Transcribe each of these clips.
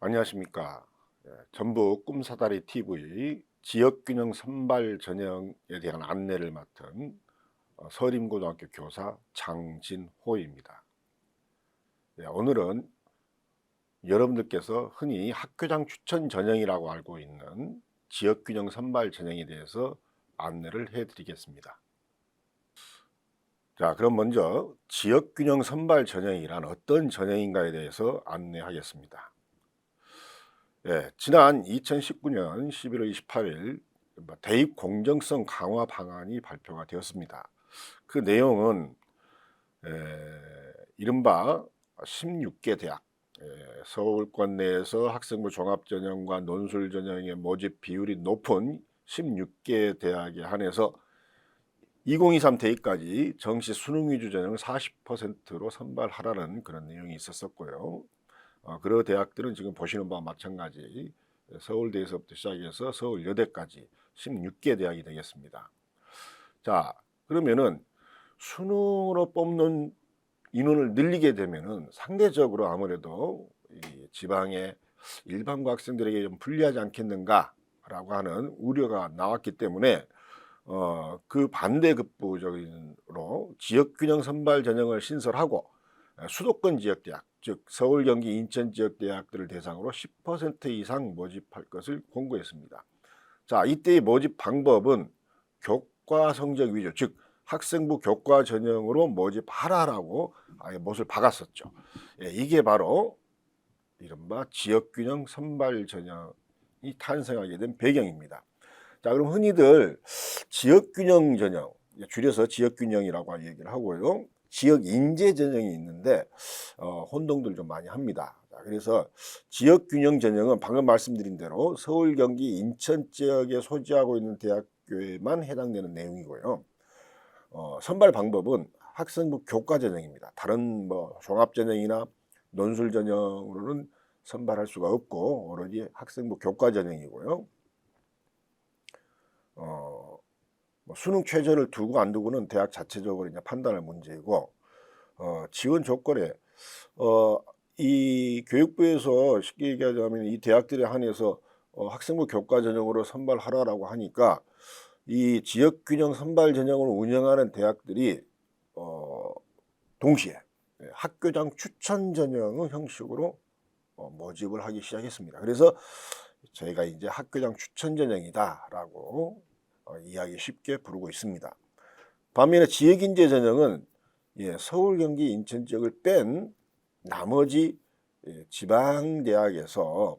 안녕하십니까. 전북 꿈사다리 TV 지역균형 선발 전형에 대한 안내를 맡은 서림고등학교 교사 장진호입니다. 오늘은 여러분들께서 흔히 학교장 추천 전형이라고 알고 있는 지역균형 선발 전형에 대해서 안내를 해드리겠습니다. 자, 그럼 먼저 지역균형 선발 전형이란 어떤 전형인가에 대해서 안내하겠습니다. 지난 2019년 11월 28일 대입 공정성 강화 방안이 발표가 되었습니다. 그 내용은 이른바 16개 대학, 서울권 내에서 학생부 종합전형과 논술전형의 모집 비율이 높은 16개 대학에 한해서 2023 대입까지 정시 수능 위주 전형을 40%로 선발하라는 그런 내용이 있었었고요. 그런 대학들은 지금 보시는 바와 마찬가지 서울대에서부터 시작해서 서울여대까지 16개 대학이 되겠습니다. 자, 그러면은 수능으로 뽑는 인원을 늘리게 되면은 상대적으로 아무래도 이 지방의 일반고 학생들에게 좀 불리하지 않겠는가라고 하는 우려가 나왔기 때문에 그 반대급부적으로 지역균형 선발 전형을 신설하고 수도권 지역 대학, 즉 서울, 경기, 인천 지역 대학들을 대상으로 10% 이상 모집할 것을 공고했습니다. 자, 이때의 모집 방법은 교과 성적 위주, 즉 학생부 교과 전형으로 모집하라라고 아예 못을 박았었죠. 이게 바로 이른바 지역균형 선발 전형이 탄생하게 된 배경입니다. 자, 그럼 흔히들 지역균형 전형, 줄여서 지역균형이라고 얘기를 하고요. 지역인재 전형이 있는데 혼동들 좀 많이 합니다. 자, 그래서 지역균형 전형은 방금 말씀드린 대로 서울, 경기, 인천 지역에 소지하고 있는 대학교에만 해당되는 내용이고요. 선발 방법은 학생부 교과 전형입니다. 다른 뭐 종합 전형이나 논술 전형으로는 선발할 수가 없고 오로지 학생부 교과 전형이고요. 뭐 수능 최저를 두고 안 두고는 대학 자체적으로 이제 판단할 문제이고, 지원 조건에 이 교육부에서 쉽게 얘기하자면 이 대학들에 한해서 학생부 교과 전형으로 선발하라라고 하니까 이 지역균형 선발 전형을 운영하는 대학들이 동시에 학교장 추천 전형 형식으로 모집을 하기 시작했습니다. 그래서 저희가 이제 학교장 추천 전형이다라고 이야기 쉽게 부르고 있습니다. 반면에 지역인재 전형은 서울, 경기, 인천 지역을 뺀 나머지 지방 대학에서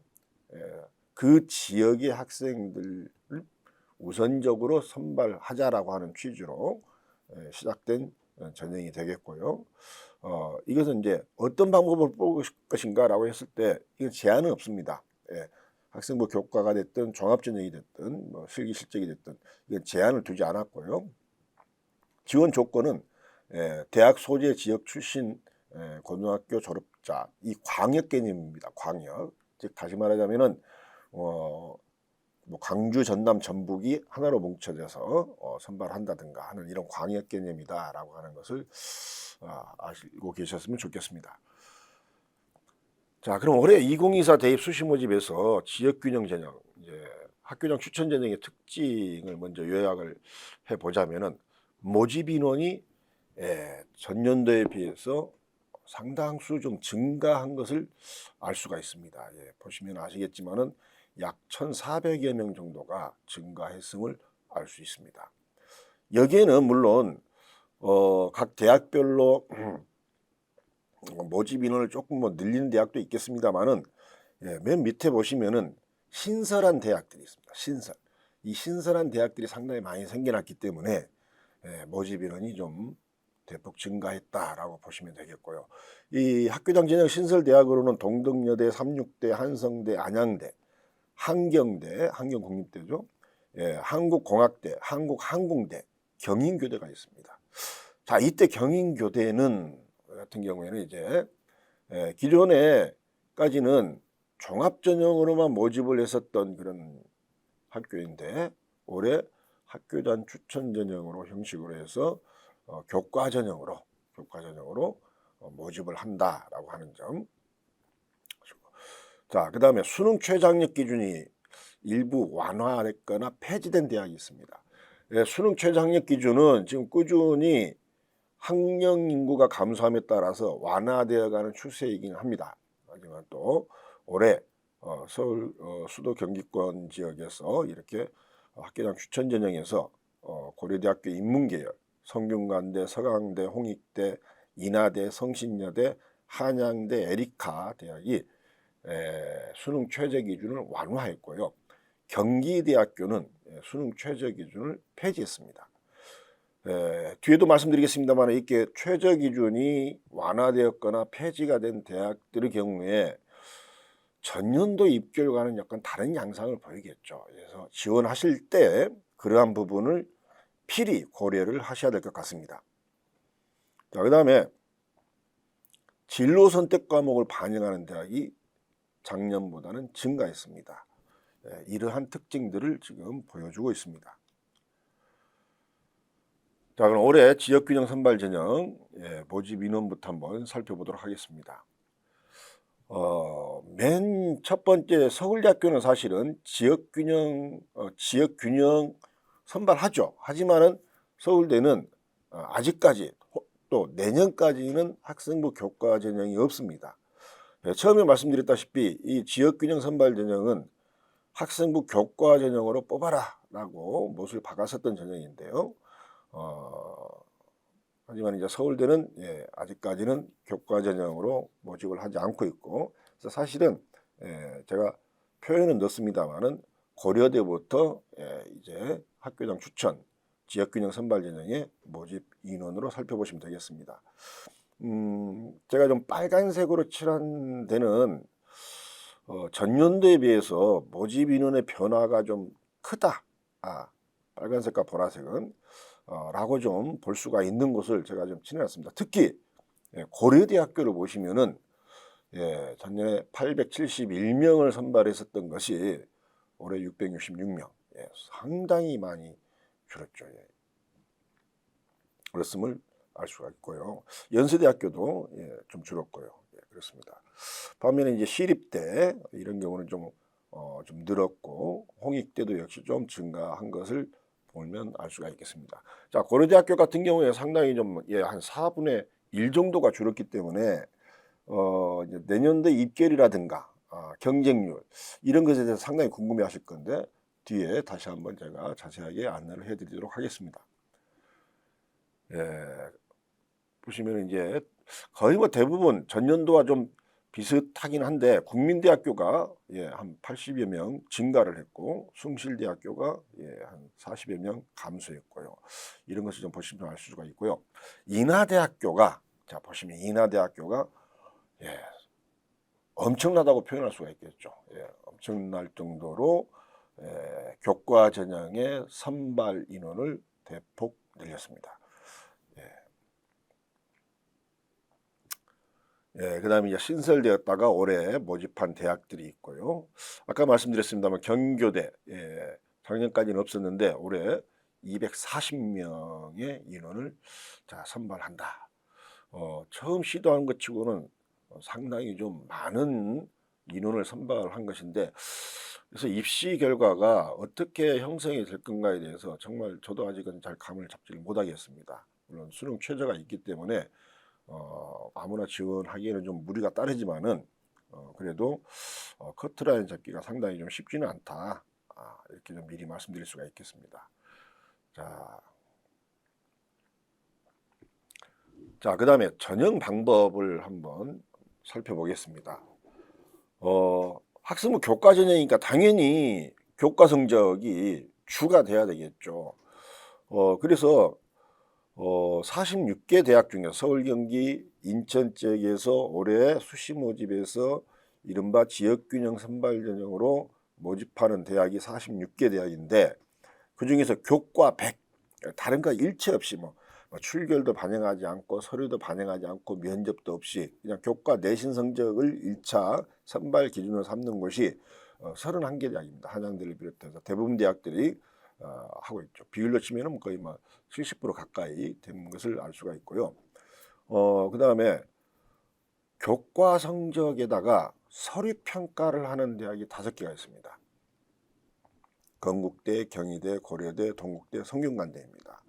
그 지역의 학생들을 우선적으로 선발하자라고 하는 취지로 시작된 전형이 되겠고요. 이것은 이제 어떤 방법을 뽑을 것인가라고 했을 때 이건 제한은 없습니다. 학생부 교과가 됐든 종합전형이 됐든 뭐 실기 실적이 됐든 이건 제한을 두지 않았고요. 지원 조건은 대학 소재 지역 출신 고등학교 졸업자, 이 광역 개념입니다. 광역. 즉 다시 말하자면은 뭐 광주, 전남, 전북이 하나로 뭉쳐져서 선발한다든가 하는 이런 광역 개념이다라고 하는 것을 아시고 계셨으면 좋겠습니다. 자, 그럼 올해 2024 대입 수시 모집에서 지역균형 전형, 이제 학교장 추천 전형의 특징을 먼저 요약을 해보자면은 모집 인원이 전년도에 비해서 상당수 좀 증가한 것을 알 수가 있습니다. 보시면 아시겠지만은 약 1,400여 명 정도가 증가했음을 알 수 있습니다. 여기에는 물론 각 대학별로 모집 인원을 조금 뭐 늘리는 대학도 있겠습니다만은 맨 밑에 보시면은 신설한 대학들이 있습니다. 이 신설한 대학들이 상당히 많이 생겨났기 때문에 모집 인원이 좀 대폭 증가했다라고 보시면 되겠고요. 이 학교장 전형 신설 대학으로는 동덕여대, 삼육대, 한성대, 안양대, 한경대, 한경국립대죠. 한국공학대, 한국항공대, 경인교대가 있습니다. 자, 이때 경인교대는 같은 경우에는 이제 기존에까지는 종합전형으로만 모집을 했었던 그런 학교인데 올해 학교장 추천 전형으로 형식으로 해서 교과 전형으로 모집을 한다라고 하는 점. 자, 그다음에 수능 최저학력 기준이 일부 완화됐거나 폐지된 대학이 있습니다. 예, 수능 최저학력 기준은 지금 꾸준히 학령 인구가 감소함에 따라서 완화되어 가는 추세이긴 합니다. 하지만 또 올해 서울 수도 경기권 지역에서 이렇게 학교장 추천 전형에서 고려대학교 인문계열, 성균관대, 서강대, 홍익대, 인하대, 성신여대, 한양대, 에리카 대학이 수능 최저 기준을 완화했고요. 경기대학교는 수능 최저 기준을 폐지했습니다. 뒤에도 말씀드리겠습니다만 이렇게 최저 기준이 완화되었거나 폐지가 된 대학들의 경우에 전년도 입결과는 약간 다른 양상을 보이겠죠. 그래서 지원하실 때 그러한 부분을 필히 고려를 하셔야 될 것 같습니다. 자, 그다음에 진로 선택 과목을 반영하는 대학이 작년보다는 증가했습니다. 이러한 특징들을 지금 보여주고 있습니다. 자, 그럼 올해 지역균형 선발 전형 모집 인원부터 한번 살펴보도록 하겠습니다. 맨 첫 번째 서울대학교는 사실은 지역균형 선발하죠. 하지만은 서울대는 아직까지 또 내년까지는 학생부 교과 전형이 없습니다. 처음에 말씀드렸다시피 이 지역균형 선발 전형은 학생부 교과 전형으로 뽑아라라고 못을 박았었던 전형인데요. 하지만 이제 서울대는 아직까지는 교과 전형으로 모집을 하지 않고 있고, 그래서 사실은 제가 표현은 넣습니다만은 고려대부터 이제 학교장 추천 지역균형 선발 전형의 모집 인원으로 살펴보시면 되겠습니다. 제가 좀 빨간색으로 칠한 데는 전년도에 비해서 모집 인원의 변화가 좀 크다. 빨간색과 보라색은 라고 좀 볼 수가 있는 것을 제가 좀 칠해놨습니다. 특히 고려대학교를 보시면은 작년에 871명을 선발했었던 것이 올해 666명, 상당히 많이 줄었죠. 그랬음을 알 수가 있고요. 연세대학교도 좀 줄었고요. 그렇습니다. 반면에 이제 시립대 이런 경우는 좀 늘었고 홍익대도 역시 좀 증가한 것을 보면 알 수가 있겠습니다. 자, 고려대학교 같은 경우에 상당히 좀 한 4분의 1 정도가 줄었기 때문에 이제 내년도 입결이라든가 경쟁률 이런 것에 대해서 상당히 궁금해하실 건데 뒤에 다시 한번 제가 자세하게 안내를 해드리도록 하겠습니다. 보시면 이제 거의 뭐 대부분 전년도와 좀 비슷하긴 한데 국민대학교가 한 80여 명 증가를 했고 숭실대학교가 한 40여 명 감소했고요. 이런 것을 좀 보시면 알 수가 있고요. 인하대학교가 자 보시면 인하대학교가 엄청나다고 표현할 수가 있겠죠. 엄청날 정도로 교과 전형의 선발 인원을 대폭 늘렸습니다. 그다음에 이제 신설되었다가 올해 모집한 대학들이 있고요. 아까 말씀드렸습니다만 경교대 작년까지는 없었는데 올해 240명의 인원을 선발한다. 처음 시도한 것 치고는 상당히 좀 많은 인원을 선발한 것인데 그래서 입시 결과가 어떻게 형성이 될 건가에 대해서 정말 저도 아직은 잘 감을 잡지를 못하겠습니다. 물론 수능 최저가 있기 때문에 아무나 지원하기에는 좀 무리가 따르지만은 그래도 커트라인 잡기가 상당히 좀 쉽지는 않다. 이렇게 좀 미리 말씀드릴 수가 있겠습니다. 자, 그다음에 전형 방법을 한번 살펴보겠습니다. 학생부 교과 전형이니까 당연히 교과 성적이 주가 돼야 되겠죠. 그래서 46개 대학 중에 서울, 경기, 인천 지역에서 올해 수시 모집에서 이른바 지역균형 선발 전형으로 모집하는 대학이 46개 대학인데 그중에서 교과 100, 다른 거 일체 없이 뭐 출결도 반영하지 않고 서류도 반영하지 않고 면접도 없이 그냥 교과 내신 성적을 1차 선발 기준으로 삼는 곳이 31개 대학입니다. 한양대를 비롯해서 대부분 대학들이 하고 있죠. 비율로 치면은 거의 뭐 70% 가까이 되는 것을 알 수가 있고요. 그 다음에 교과 성적에다가 서류 평가를 하는 대학이 5개가 있습니다. 건국대, 경희대, 고려대, 동국대, 성균관대입니다.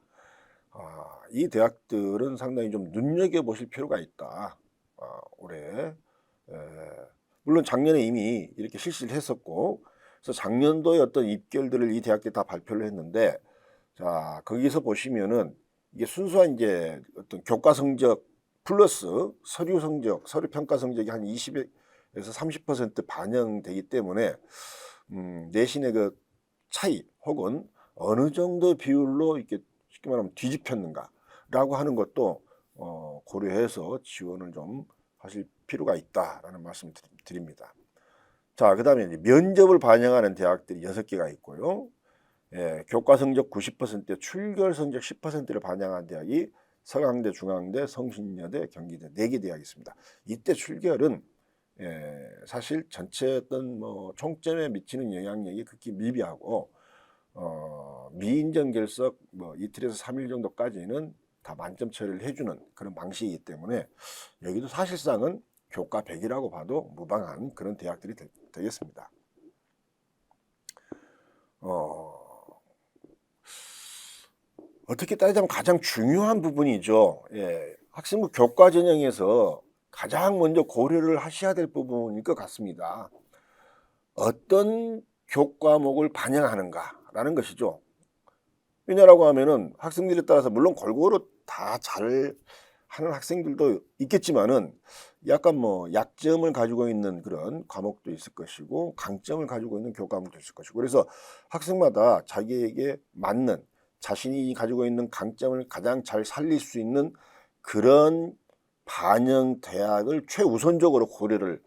이 대학들은 상당히 좀 눈여겨보실 필요가 있다. 올해 물론 작년에 이미 이렇게 실시를 했었고, 그래서 작년도에 어떤 입결들을 이 대학들이 다 발표를 했는데, 자 거기서 보시면은 이게 순수한 이제 어떤 교과 성적 플러스 서류 성적, 서류 평가 성적이 한 20에서 30% 반영되기 때문에 내신의 그 차이 혹은 어느 정도 비율로 이렇게 쉽게 말하면 뒤집혔는가라고 하는 것도 고려해서 지원을 좀 하실 필요가 있다라는 말씀 드립니다. 자, 그 다음에 면접을 반영하는 대학들이 6개가 있고요. 교과 성적 90%, 출결 성적 10%를 반영한 대학이 서강대, 중앙대, 성신여대, 경기대 4개 대학이 있습니다. 이때 출결은 사실 전체 어떤 뭐 총점에 미치는 영향력이 극히 미비하고 미인정 결석 뭐 이틀에서 3일 정도까지는 다 만점 처리를 해주는 그런 방식이기 때문에 여기도 사실상은 교과 100이라고 봐도 무방한 그런 대학들이 되겠습니다. 어떻게 따지자면 가장 중요한 부분이죠. 학생부 교과 전형에서 가장 먼저 고려를 하셔야 될 부분일 것 같습니다. 어떤 교과목을 반영하는가라는 것이죠. 왜냐라고 하면은 학생들에 따라서 물론 골고루 다 잘 하는 학생들도 있겠지만은 약간 뭐 약점을 가지고 있는 그런 과목도 있을 것이고 강점을 가지고 있는 교과목도 있을 것이고, 그래서 학생마다 자기에게 맞는 자신이 가지고 있는 강점을 가장 잘 살릴 수 있는 그런 반영 대학을 최우선적으로 고려를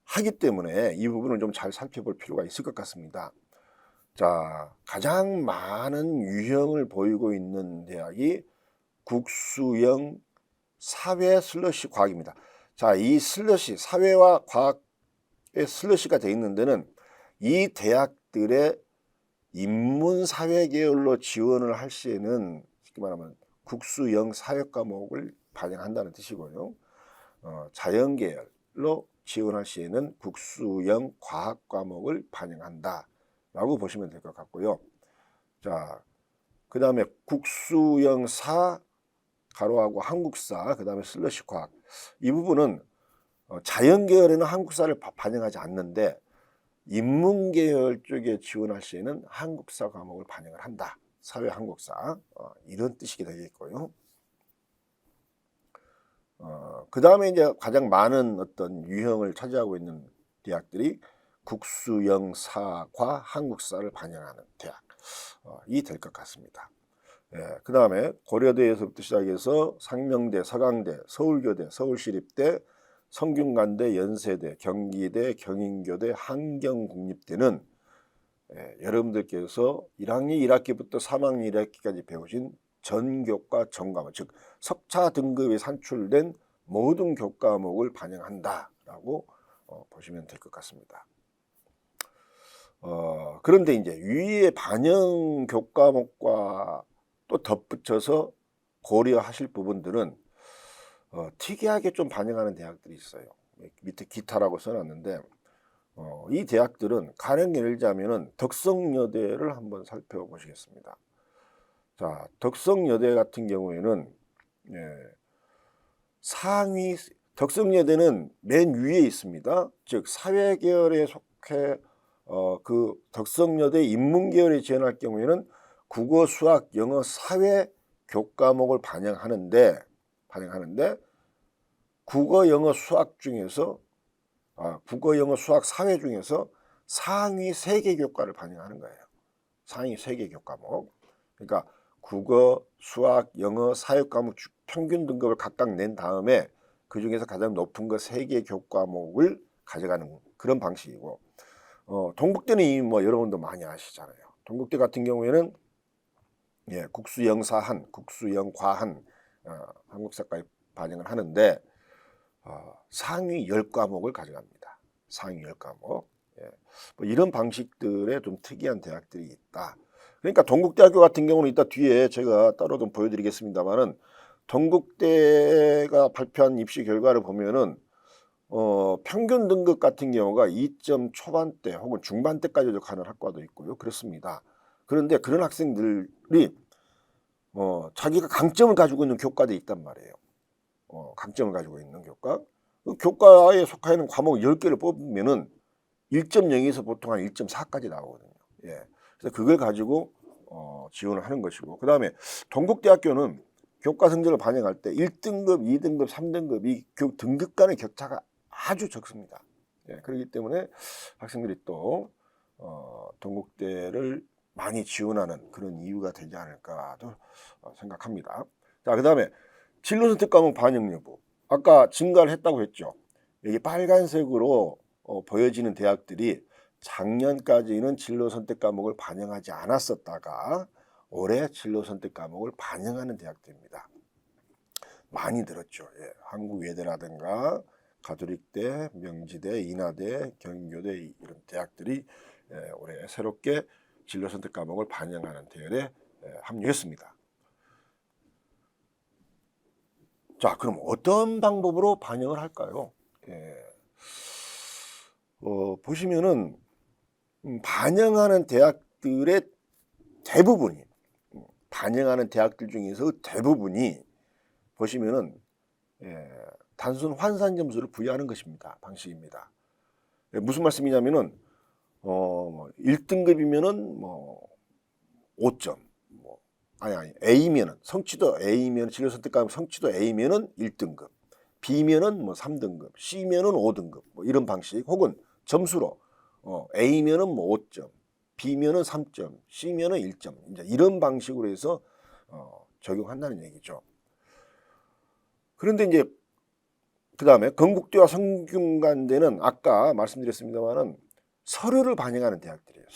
하기 때문에 이 부분을 좀 잘 살펴볼 필요가 있을 것 같습니다. 자, 가장 많은 유형을 보이고 있는 대학이 국수형 사회 슬러시 과학입니다. 자, 이 슬러시, 사회와 과학의 슬러시가 되어 있는 데는 이 대학들의 인문사회 계열로 지원을 할 시에는 쉽게 말하면 국수형 사회 과목을 반영한다는 뜻이고요. 자연 계열로 지원할 시에는 국수형 과학 과목을 반영한다 라고 보시면 될 것 같고요. 자, 그 다음에 국수형 사 가로하고 한국사, 그 다음에 슬러시 과학, 이 부분은 자연 계열에는 한국사를 반영하지 않는데 인문 계열 쪽에 지원할 시에는 한국사 과목을 반영을 한다. 사회 한국사, 이런 뜻이 되겠고요. 그 다음에 이제 가장 많은 어떤 유형을 차지하고 있는 대학들이 국수형 사과 한국사를 반영하는 대학이 될 것 같습니다. 그 다음에 고려대에서부터 시작해서 상명대, 서강대, 서울교대, 서울시립대, 성균관대, 연세대, 경기대, 경인교대, 한경국립대는 여러분들께서 1학년 1학기부터 3학년 1학기까지 배우신 전교과 전과목, 즉 석차 등급이 산출된 모든 교과목을 반영한다라고 보시면 될 것 같습니다. 그런데 이제 위의 반영 교과목과 또 덧붙여서 고려하실 부분들은 특이하게 좀 반영하는 대학들이 있어요. 밑에 기타라고 써놨는데 이 대학들은 가령 예를 들자면은 덕성여대를 한번 살펴보시겠습니다. 자, 덕성여대 같은 경우에는 상위, 덕성여대는 맨 위에 있습니다. 즉 사회계열에 속해 그 덕성여대 인문계열에 지원할 경우에는 국어, 수학, 영어, 사회 교과목을 반영하는데 국어, 영어, 수학 중에서 국어, 영어, 수학, 사회 중에서 상위 3개 교과를 반영하는 거예요. 상위 3개 교과목. 그러니까 국어, 수학, 영어, 사회 과목 평균 등급을 각각 낸 다음에 그 중에서 가장 높은 거 3개 교과목을 가져가는 그런 방식이고, 동국대는 이미 뭐 여러분도 많이 아시잖아요. 동국대 같은 경우에는 국수영사한, 국수영과한 한국사까지 반영을 하는데 상위 10과목을 가져갑니다. 상위 10과목. 뭐 이런 방식들의 좀 특이한 대학들이 있다. 그러니까 동국대학교 같은 경우는 이따 뒤에 제가 따로 좀 보여드리겠습니다만은 동국대가 발표한 입시 결과를 보면은 평균 등급 같은 경우가 2점 초반대 혹은 중반대까지도 가는 학과도 있고요. 그렇습니다. 그런데 그런 학생들이 자기가 강점을 가지고 있는 교과들이 있단 말이에요. 강점을 가지고 있는 교과. 그 교과에 속하 있는 과목 10개를 뽑으면은 1.0에서 보통 한 1.4까지 나오거든요. 예. 그래서 그걸 가지고 지원을 하는 것이고, 그다음에 동국대학교는 교과 성적을 반영할 때 1등급, 2등급, 3등급 이 등급 간의 격차가 아주 적습니다. 예. 그렇기 때문에 학생들이 또 동국대를 많이 지원하는 그런 이유가 되지 않을까도 생각합니다. 자, 그다음에 진로 선택 과목 반영 여부. 아까 증가를 했다고 했죠. 여기 빨간색으로 보여지는 대학들이 작년까지는 진로 선택 과목을 반영하지 않았었다가 올해 진로 선택 과목을 반영하는 대학들입니다. 많이 늘었죠. 예. 한국외대라든가 가톨릭대, 명지대, 인하대, 경인교대 이런 대학들이 올해 새롭게 진로 선택 과목을 반영하는 대열에 합류했습니다. 자, 그럼 어떤 방법으로 반영을 할까요? 보시면은 반영하는 대학들의 대부분이 반영하는 대학들 중에서 대부분이 보시면은 단순 환산 점수를 부여하는 것입니다. 방식입니다. 무슨 말씀이냐면은 1등급이면은 뭐 5점, 아니 A면은 성취도 A면 진로 선택 과목 성취도 A면은 1등급, B면은 뭐 3등급, C면은 5등급 뭐 이런 방식, 혹은 점수로 A면은 뭐 5점, B면은 3점, C면은 1점, 이제 이런 방식으로 해서 적용한다는 얘기죠. 그런데 이제 그다음에 건국대와 성균관대는 아까 말씀드렸습니다만은 서류를 반영하는 대학들이에요.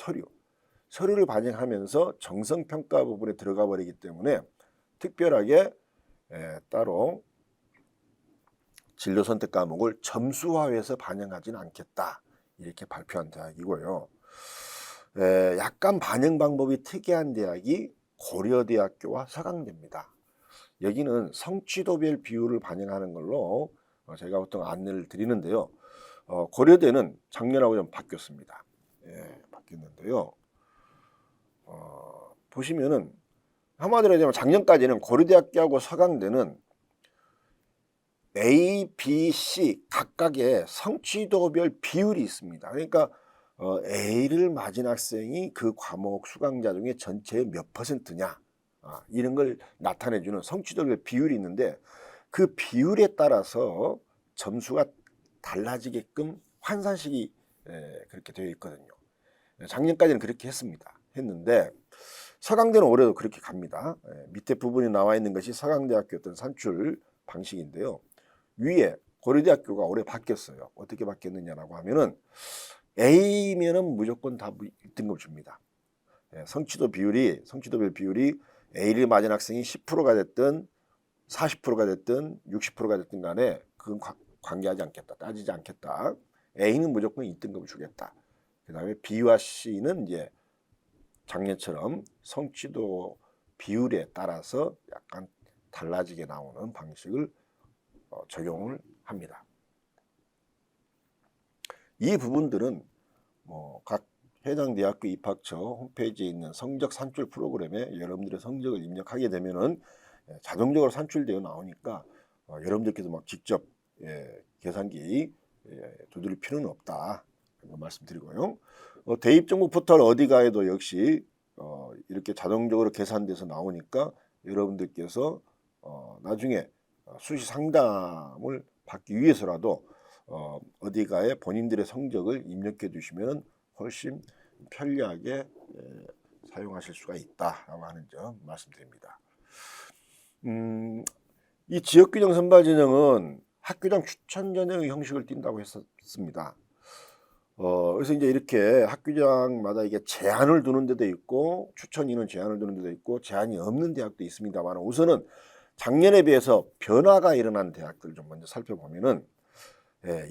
서류를 반영하면서 정성평가 부분에 들어가 버리기 때문에 특별하게 따로 진로 선택 과목을 점수화해서 반영하지는 않겠다, 이렇게 발표한 대학이고요. 약간 반영 방법이 특이한 대학이 고려대학교와 서강대입니다. 여기는 성취도별 비율을 반영하는 걸로 제가 보통 안내를 드리는데요. 고려대는 작년하고 좀 바뀌었습니다. 바뀌었는데요. 보시면은 한마디로 얘기하면 작년까지는 고려대학교하고 서강대는 A, B, C 각각의 성취도별 비율이 있습니다. 그러니까 A를 맞은 학생이 그 과목 수강자 중에 전체의 몇 %냐, 이런 걸 나타내주는 성취도별 비율이 있는데 그 비율에 따라서 점수가 달라지게끔 환산식이 그렇게 되어 있거든요. 작년까지는 그렇게 했는데 서강대는 올해도 그렇게 갑니다. 밑에 부분에 나와 있는 것이 서강대학교 어떤 산출 방식인데요. 위에 고려대학교가 올해 바뀌었어요. 어떻게 바뀌었느냐라고 하면은 A면은 무조건 다 1등급 줍니다. 성취도별 비율이 A를 맞은 학생이 10%가 됐든 40%가 됐든 60%가 됐든 간에 그건 관계하지 않겠다, 따지지 않겠다. A는 무조건 2등급을 주겠다. 그 다음에 B와 C는 이제 작년처럼 성취도 비율에 따라서 약간 달라지게 나오는 방식을 적용을 합니다. 이 부분들은 각 해당 대학교 입학처 홈페이지에 있는 성적 산출 프로그램에 여러분들의 성적을 입력하게 되면은 자동적으로 산출되어 나오니까 여러분들께서 막 직접 계산기 두드릴 필요는 없다, 말씀드리고요. 대입 정보 포털 어디 가에도 역시 이렇게 자동적으로 계산돼서 나오니까 여러분들께서 나중에 수시 상담을 받기 위해서라도 어디 가에 본인들의 성적을 입력해 두시면 훨씬 편리하게 사용하실 수가 있다라고 하는 점 말씀드립니다. 이 지역균형 선발 전형은 학교장 추천 전형의 형식을 띈다고 했었습니다. 그래서 이제 이렇게 학교장마다 이게 제한을 두는 데도 있고 추천 인원 제한을 두는 데도 있고 제한이 없는 대학도 있습니다만, 우선은 작년에 비해서 변화가 일어난 대학들 좀 먼저 살펴보면은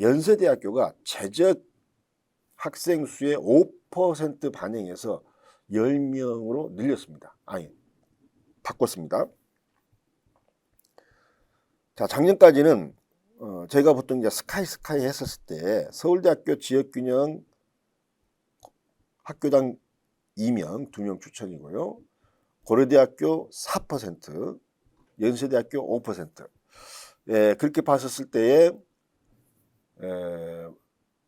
연세대학교가 재적 학생 수의 5% 반영해서 10명으로 늘렸습니다. 바꿨습니다. 자, 작년까지는 제가 보통 이제 스카이 했었을 때 서울대학교 지역균형 학교당 2명, 2명 추천이고요. 고려대학교 4%, 연세대학교 5%. 예, 그렇게 봤었을 때에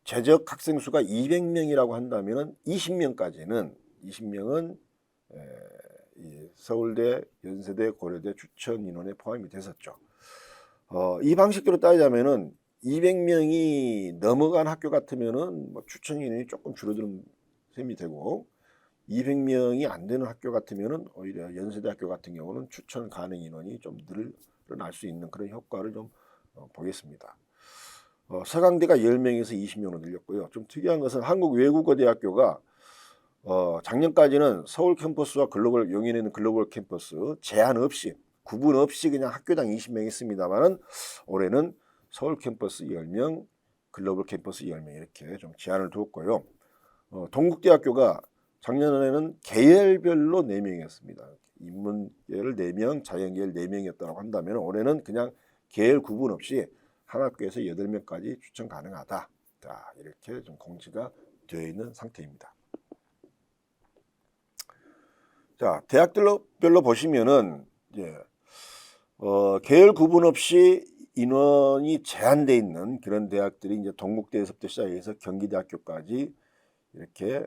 재적 학생 수가 200명이라고 한다면 20명까지는 20명은 이 서울대, 연세대, 고려대 추천 인원에 포함이 됐었죠. 이 방식대로 따지자면은 200명이 넘어간 학교 같으면은 뭐 추천 인원이 조금 줄어드는 셈이 되고 200명이 안 되는 학교 같으면은 오히려 연세대학교 같은 경우는 추천 가능 인원이 좀 늘어날 수 있는 그런 효과를 좀 보겠습니다. 서강대가 10명에서 20명으로 늘렸고요. 좀 특이한 것은 한국외국어대학교가 작년까지는 서울 캠퍼스와 글로벌 용인에 있는 글로벌 캠퍼스 제한 없이 구분 없이 그냥 학교당 20명 있습니다만은 올해는 서울 캠퍼스 10명, 글로벌 캠퍼스 10명 이렇게 좀 제한을 두었고요. 동국대학교가 작년에는 계열별로 4명이었습니다. 인문계열 4명, 자연계열 4명이었다고 한다면 올해는 그냥 계열 구분 없이 한 학교에서 8명까지 추천 가능하다. 자, 이렇게 좀 공지가 되어 있는 상태입니다. 자, 대학별로 보시면은 계열 구분 없이 인원이 제한되어 있는 그런 대학들이 이제 동국대에서부터 시작해서 경기대학교까지 이렇게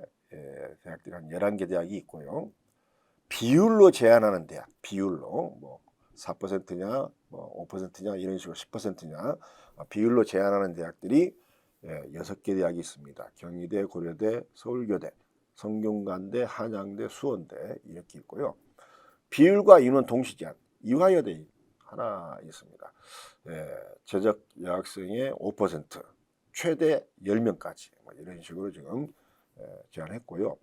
대학들이 한 11개 대학이 있고요. 비율로 제한하는 대학, 비율로 뭐 4%냐, 뭐 5%냐 이런 식으로 10%냐 비율로 제한하는 대학들이 6개 대학이 있습니다. 경희대, 고려대, 서울교대, 성균관대, 한양대, 수원대 이렇게 있고요. 비율과 인원 동시 제한, 이화여대 하나 있습니다. 재적 여학생의 5%, 최대 10명까지 뭐 이런 식으로 지금 제한했고요.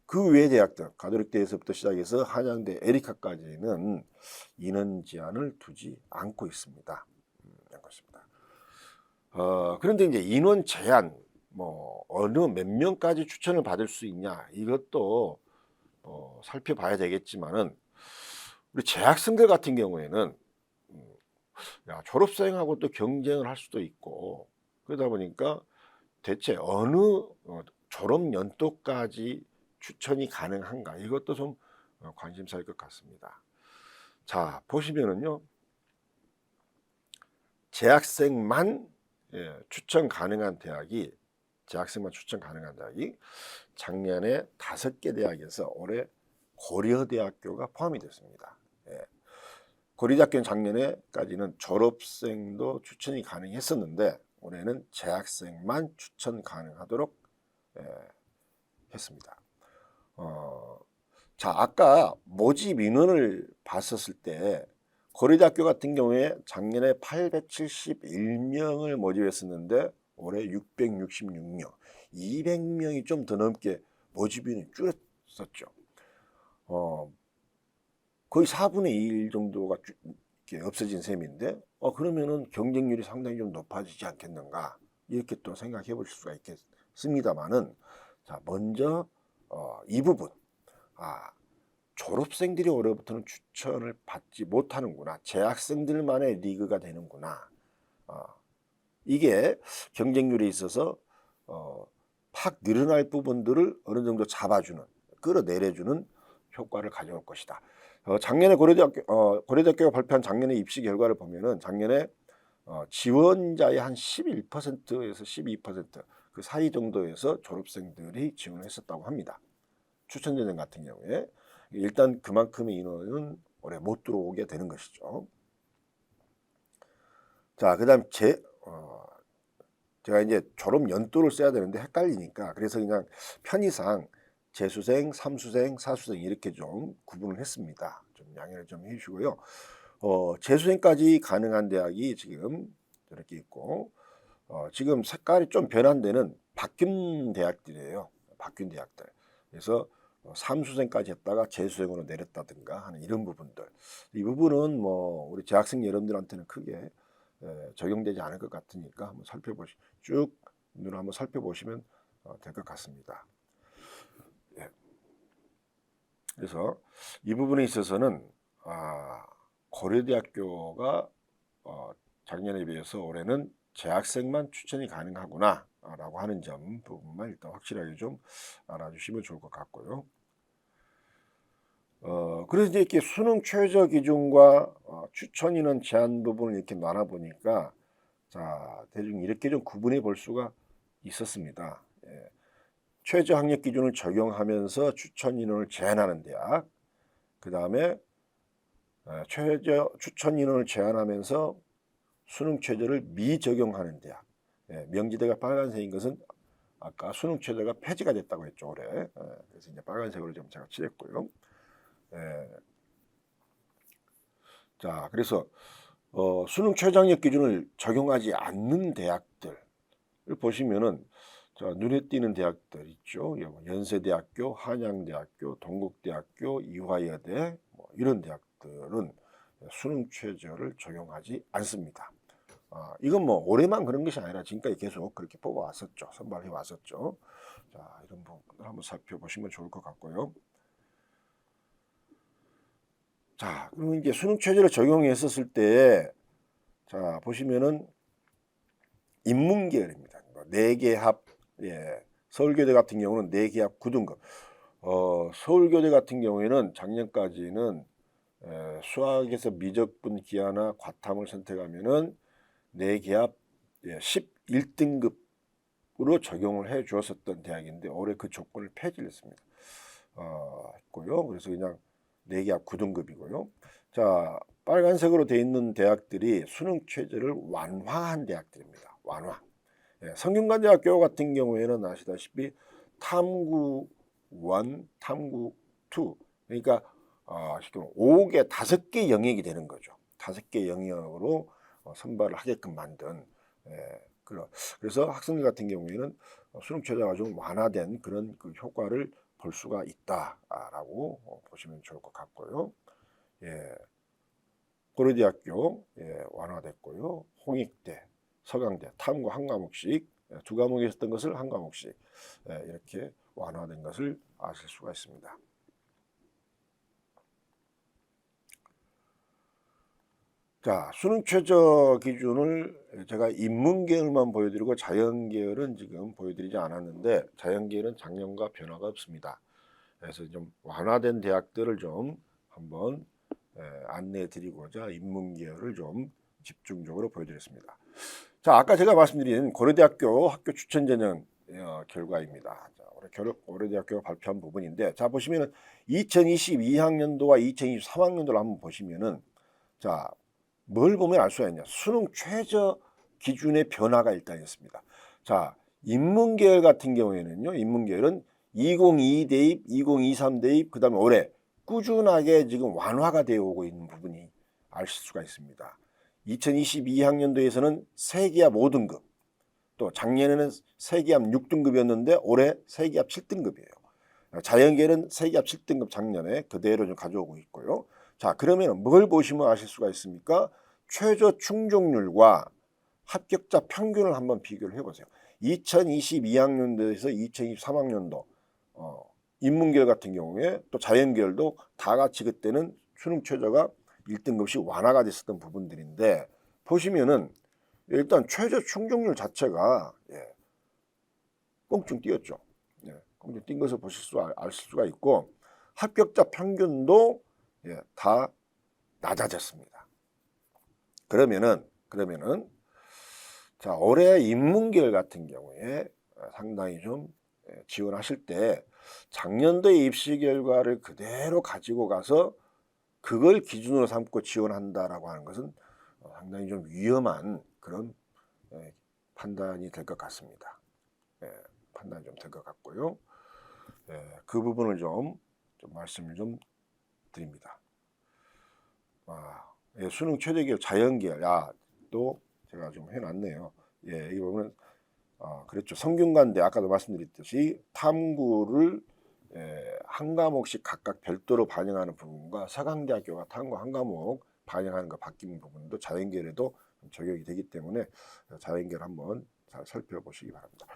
그 외 대학들, 가톨릭대에서부터 시작해서 한양대, 에리카까지는 인원 제한을 두지 않고 있습니다. 그런데 이제 인원 제한, 뭐 어느 몇 명까지 추천을 받을 수 있냐 이것도 살펴봐야 되겠지만은 우리 재학생들 같은 경우에는 졸업생하고 또 경쟁을 할 수도 있고 그러다 보니까 대체 어느 졸업 연도까지 추천이 가능한가 이것도 좀 관심사일 것 같습니다. 자, 보시면은요 재학생만 추천 가능한 대학이 작년에 5개 대학에서 올해 고려대학교가 포함이 됐습니다. 고려대학교는 작년에까지는 졸업생도 추천이 가능했었는데 올해는 재학생만 추천 가능하도록 했습니다. 자, 아까 모집 인원을 봤었을 때 고려대학교 같은 경우에 작년에 871명을 모집했었는데 올해 666명, 200명이 좀 더 넘게 모집 인원이 줄었었죠. 거의 4분의 1 정도가 없어진 셈인데 그러면은 경쟁률이 상당히 좀 높아지지 않겠는가 이렇게 또 생각해 보실 수가 있겠습니다만은 자, 먼저 이 부분 졸업생들이 올해부터는 추천을 받지 못하는구나, 재학생들만의 리그가 되는구나, 이게 경쟁률에 있어서 팍 늘어날 부분들을 어느 정도 잡아주는, 끌어내려주는 효과를 가져올 것이다. 작년에 고려대학교가 발표한 작년의 입시 결과를 보면은 작년에 지원자의 한 11%에서 12% 그 사이 정도에서 졸업생들이 지원을 했었다고 합니다. 추천 전형 같은 경우에 일단 그만큼의 인원은 올해 못 들어오게 되는 것이죠. 자, 그다음 제가 이제 졸업 연도를 써야 되는데 헷갈리니까 그래서 그냥 편의상 재수생, 삼수생, 사수생 이렇게 좀 구분을 했습니다. 좀 양해를 좀 해주시고요. 재수생까지 가능한 대학이 지금 이렇게 있고 지금 색깔이 좀 변한 데는 바뀐 대학들이에요. 바뀐 대학들. 그래서 삼수생까지 했다가 재수생으로 내렸다든가 하는 이런 부분들. 이 부분은 뭐 우리 재학생 여러분들한테는 크게 적용되지 않을 것 같으니까 한번 쭉 눈으로 한번 살펴보시면 될 것 같습니다. 그래서 이 부분에 있어서는 고려대학교가 작년에 비해서 올해는 재학생만 추천이 가능하구나 라고 하는 점 부분만 일단 확실하게 좀 알아주시면 좋을 것 같고요. 그래서 이제 이렇게 수능 최저 기준과 추천 인원 제한 부분을 이렇게 나눠보니까 자, 대충 이렇게 좀 구분해 볼 수가 있었습니다. 예. 최저 학력 기준을 적용하면서 추천 인원을 제한하는 대학, 그 다음에 최저 추천 인원을 제한하면서 수능 최저를 미적용하는 대학. 예, 명지대가 빨간색인 것은 아까 수능 최저가 폐지가 됐다고 했죠, 올해. 그래서 이제 빨간색으로 좀 제가 칠했고요. 예. 자, 그래서 수능 최저 학력 기준을 적용하지 않는 대학들을 보시면은 자, 눈에 띄는 대학들 있죠. 연세대학교, 한양대학교, 동국대학교, 이화여대 이런 대학들은 수능 최저를 적용하지 않습니다. 이건 뭐 올해만 그런 것이 아니라 지금까지 계속 그렇게 뽑아왔었죠. 선발해 왔었죠. 자, 이런 부분을 한번 살펴보시면 좋을 것 같고요. 자, 그럼 이제 수능 최저를 적용했었을 때, 자, 보시면은 인문계열입니다. 4개 합, 예, 서울교대 같은 경우는 4개 합 9등급. 서울교대 같은 경우에는 작년까지는 수학에서 미적분 기하나 과탐을 선택하면은 4개 합 11등급으로 적용을 해 주었었던 대학인데 올해 그 조건을 폐지를 했습니다. 했고요. 그래서 그냥 4개 합 9등급이고요. 자, 빨간색으로 되어 있는 대학들이 수능 최저를 완화한 대학들입니다. 완화. 성균관대학교 같은 경우에는 아시다시피 탐구 1, 탐구 2, 그러니까 5개, 5개 영역이 되는 거죠. 5개 영역으로 선발을 하게끔 만든 그래서 학생들 같은 경우에는 수능 최저가 좀 완화된 그런 그 효과를 볼 수가 있다라고 보시면 좋을 것 같고요. 고려대학교 완화됐고요. 홍익대, 서강대, 탐구 한 과목씩 2과목이 있었던 것을 한 과목씩 이렇게 완화된 것을 아실 수가 있습니다. 자, 수능 최저 기준을 제가 인문계열만 보여드리고 자연계열은 지금 보여드리지 않았는데 자연계열은 작년과 변화가 없습니다. 그래서 좀 완화된 대학들을 좀 한번 안내해 드리고자 인문계열을 좀 집중적으로 보여드렸습니다. 자, 아까 제가 말씀드린 고려대학교 학교 추천 전형 결과입니다. 자, 고려대학교가 발표한 부분인데 자, 보시면은 2022학년도와 2023학년도를 한번 보시면은 자, 뭘 보면 알 수가 있냐? 수능 최저 기준의 변화가 일단 있습니다. 자, 인문계열 같은 경우에는요. 인문계열은 2022 대입, 2023 대입, 그다음에 올해 꾸준하게 지금 완화가 되어 오고 있는 부분이 아실 수가 있습니다. 2022학년도에서는 세기압 5등급, 또 작년에는 세기압 6등급이었는데 올해 세기압 7등급이에요. 자연계열은 세기압 7등급 작년에 그대로 좀 가져오고 있고요. 자, 그러면 뭘 보시면 아실 수가 있습니까? 최저 충족률과 합격자 평균을 한번 비교를 해보세요. 2022학년도에서 2023학년도 인문계열 같은 경우에 또 자연계열도 다 같이 그때는 수능 최저가 1등급씩 완화가 됐었던 부분들인데 보시면은 일단 최저 충족률 자체가 꽁충 뛰었죠. 꽁충 뛴 것을 아실 수가 있고 합격자 평균도 다 낮아졌습니다. 그러면은 자, 올해 인문계열 같은 경우에 상당히 좀 지원하실 때 작년도의 입시 결과를 그대로 가지고 가서 그걸 기준으로 삼고 지원한다라고 하는 것은 상당히 좀 위험한 그런 판단이 될 것 같습니다. 판단이 좀 될 것 같고요. 그 부분을 좀 말씀을 좀 드립니다. 수능 최저계열 자연계열 또 제가 좀 해놨네요. 이 부분은 그렇죠. 성균관대 아까도 말씀드렸듯이 탐구를 한 과목씩 각각 별도로 반영하는 부분과 서강대학교가 탐구 한 과목 반영하는 거 바뀌는 부분도 자연계열에도 적용이 되기 때문에 자연계열 한번 잘 살펴보시기 바랍니다.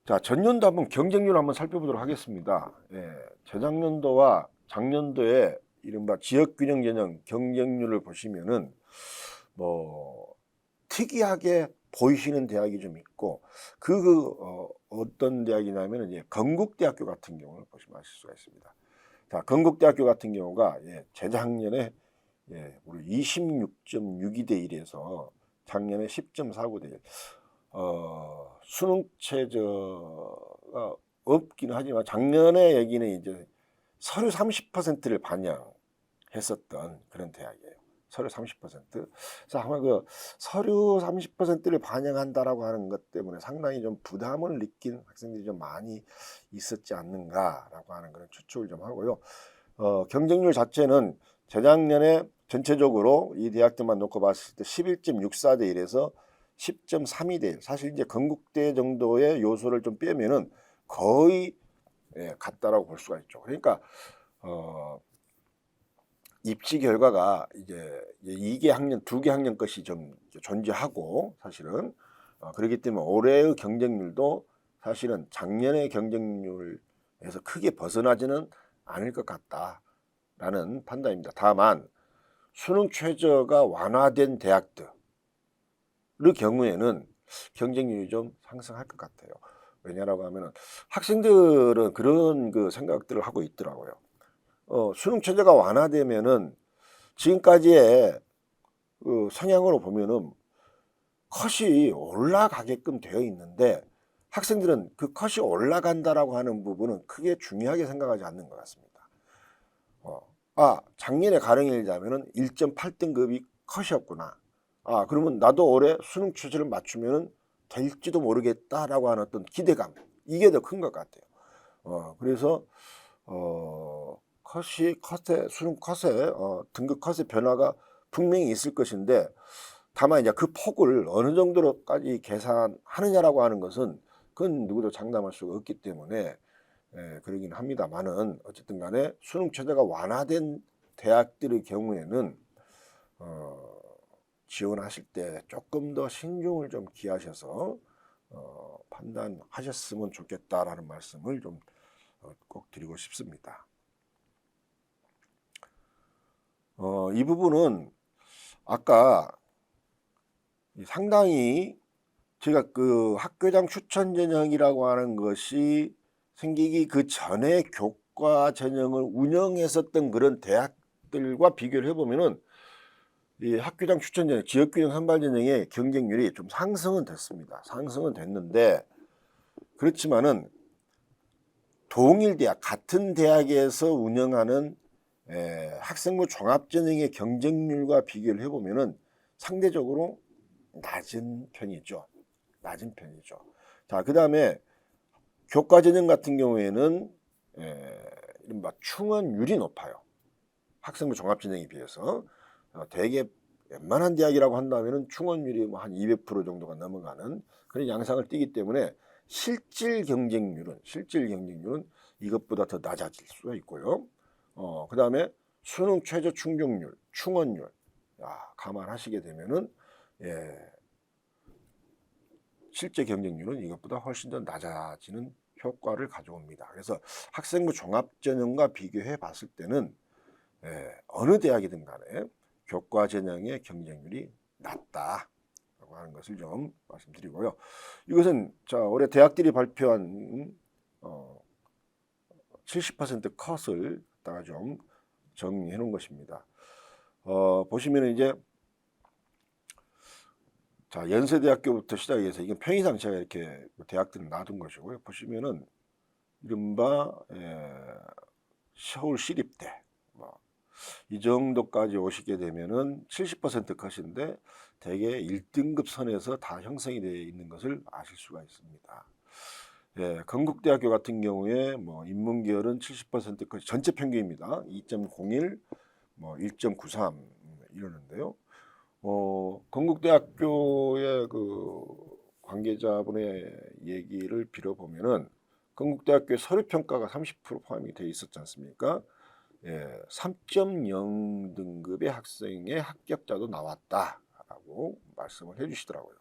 자, 전년도 한번 경쟁률 한번 살펴보도록 하겠습니다. 재작년도와 작년도에 이른바 지역균형 전형 경쟁률을 보시면은 뭐 특이하게 보이시는 대학이 좀 있고 어떤 대학이냐면 이제 건국대학교 같은 경우를 보시면 아실 수가 있습니다. 자, 건국대학교 같은 경우가 재작년에 우리 26.62대 1에서 작년에 10.49대 1. 수능 최저가 없기는 하지만 작년에 여기는 이제 서류 30%를 반영했었던 그런 대학이에요. 서류 30%. 그래서 아마 그 서류 30%를 반영한다라고 하는 것 때문에 상당히 좀 부담을 느낀 학생들이 좀 많이 있었지 않는가라고 하는 그런 추측을 좀 하고요. 경쟁률 자체는 재작년에 전체적으로 이 대학들만 놓고 봤을 때 11.64대 1에서 10.32대 1. 사실 이제 건국대 정도의 요소를 좀 빼면은 거의 같다라고 볼 수가 있죠. 그러니까 입시 결과가 이제 2개 학년, 2개 학년 것이 좀 존재하고 사실은 그렇기 때문에 올해의 경쟁률도 사실은 작년의 경쟁률에서 크게 벗어나지는 않을 것 같다라는 판단입니다. 다만 수능 최저가 완화된 대학들의 경우에는 경쟁률이 좀 상승할 것 같아요. 왜냐라고 하면은 학생들은 그런 그 생각들을 하고 있더라고요. 수능 최저가 완화되면은 지금까지의 그 성향으로 보면은 컷이 올라가게끔 되어 있는데 학생들은 그 컷이 올라간다라고 하는 부분은 크게 중요하게 생각하지 않는 것 같습니다. 작년에 가령이자면은 1.8등급이 컷이었구나. 그러면 나도 올해 수능 최저를 맞추면은 될지도 모르겠다라고 하는 어떤 기대감, 이게 더 큰 것 같아요. 그래서 수능 컷에 등급 컷의 변화가 분명히 있을 것인데 다만 이제 그 폭을 어느 정도로까지 계산하느냐라고 하는 것은 그건 누구도 장담할 수가 없기 때문에 그러긴 합니다만은 어쨌든 간에 수능 최저가 완화된 대학들의 경우에는 지원하실 때 조금 더 신중을 좀 기하셔서 판단하셨으면 좋겠다라는 말씀을 좀 꼭 드리고 싶습니다. 이 부분은 아까 상당히 제가 그 학교장 추천 전형이라고 하는 것이 생기기 그 전에 교과 전형을 운영했었던 그런 대학들과 비교를 해보면은 이 학교장 추천 전형, 지역균형 선발 전형의 경쟁률이 좀 상승은 됐습니다. 상승은 됐는데 그렇지만은 동일 대학, 같은 대학에서 운영하는 학생부 종합전형의 경쟁률과 비교를 해보면은 상대적으로 낮은 편이죠. 낮은 편이죠. 자, 그 다음에 교과전형 같은 경우에는 이른바 충원율이 높아요. 학생부 종합전형에 비해서 대개 웬만한 대학이라고 한다면은 충원율이 뭐 한 200% 정도가 넘어가는 그런 양상을 띠기 때문에 실질 경쟁률은 이것보다 더 낮아질 수가 있고요. 그 다음에 수능 최저 충족률, 충원율 감안하시게 되면은 실제 경쟁률은 이것보다 훨씬 더 낮아지는 효과를 가져옵니다. 그래서 학생부 종합전형과 비교해 봤을 때는 어느 대학이든 간에 교과 전형의 경쟁률이 낮다라고 하는 것을 좀 말씀드리고요. 이것은 올해 대학들이 발표한 70% 컷을 갖다가 좀 정리해 놓은 것입니다. 보시면 이제 연세대학교부터 시작해서 이건 편의상 제가 이렇게 대학들을 놔둔 것이고요. 보시면은 이른바 서울 시립대 이 정도까지 오시게 되면은 70% 컷인데 대개 1등급 선에서 다 형성이 되어 있는 것을 아실 수가 있습니다. 건국대학교 같은 경우에 인문계열은 70% 컷 전체 평균입니다. 2.01, 1.93 이러는데요. 건국대학교의 그 관계자분의 얘기를 빌어보면은 건국대학교의 서류평가가 30% 포함이 되어 있었지 않습니까? 3.0 등급의 학생의 합격자도 나왔다라고 말씀을 해주시더라고요.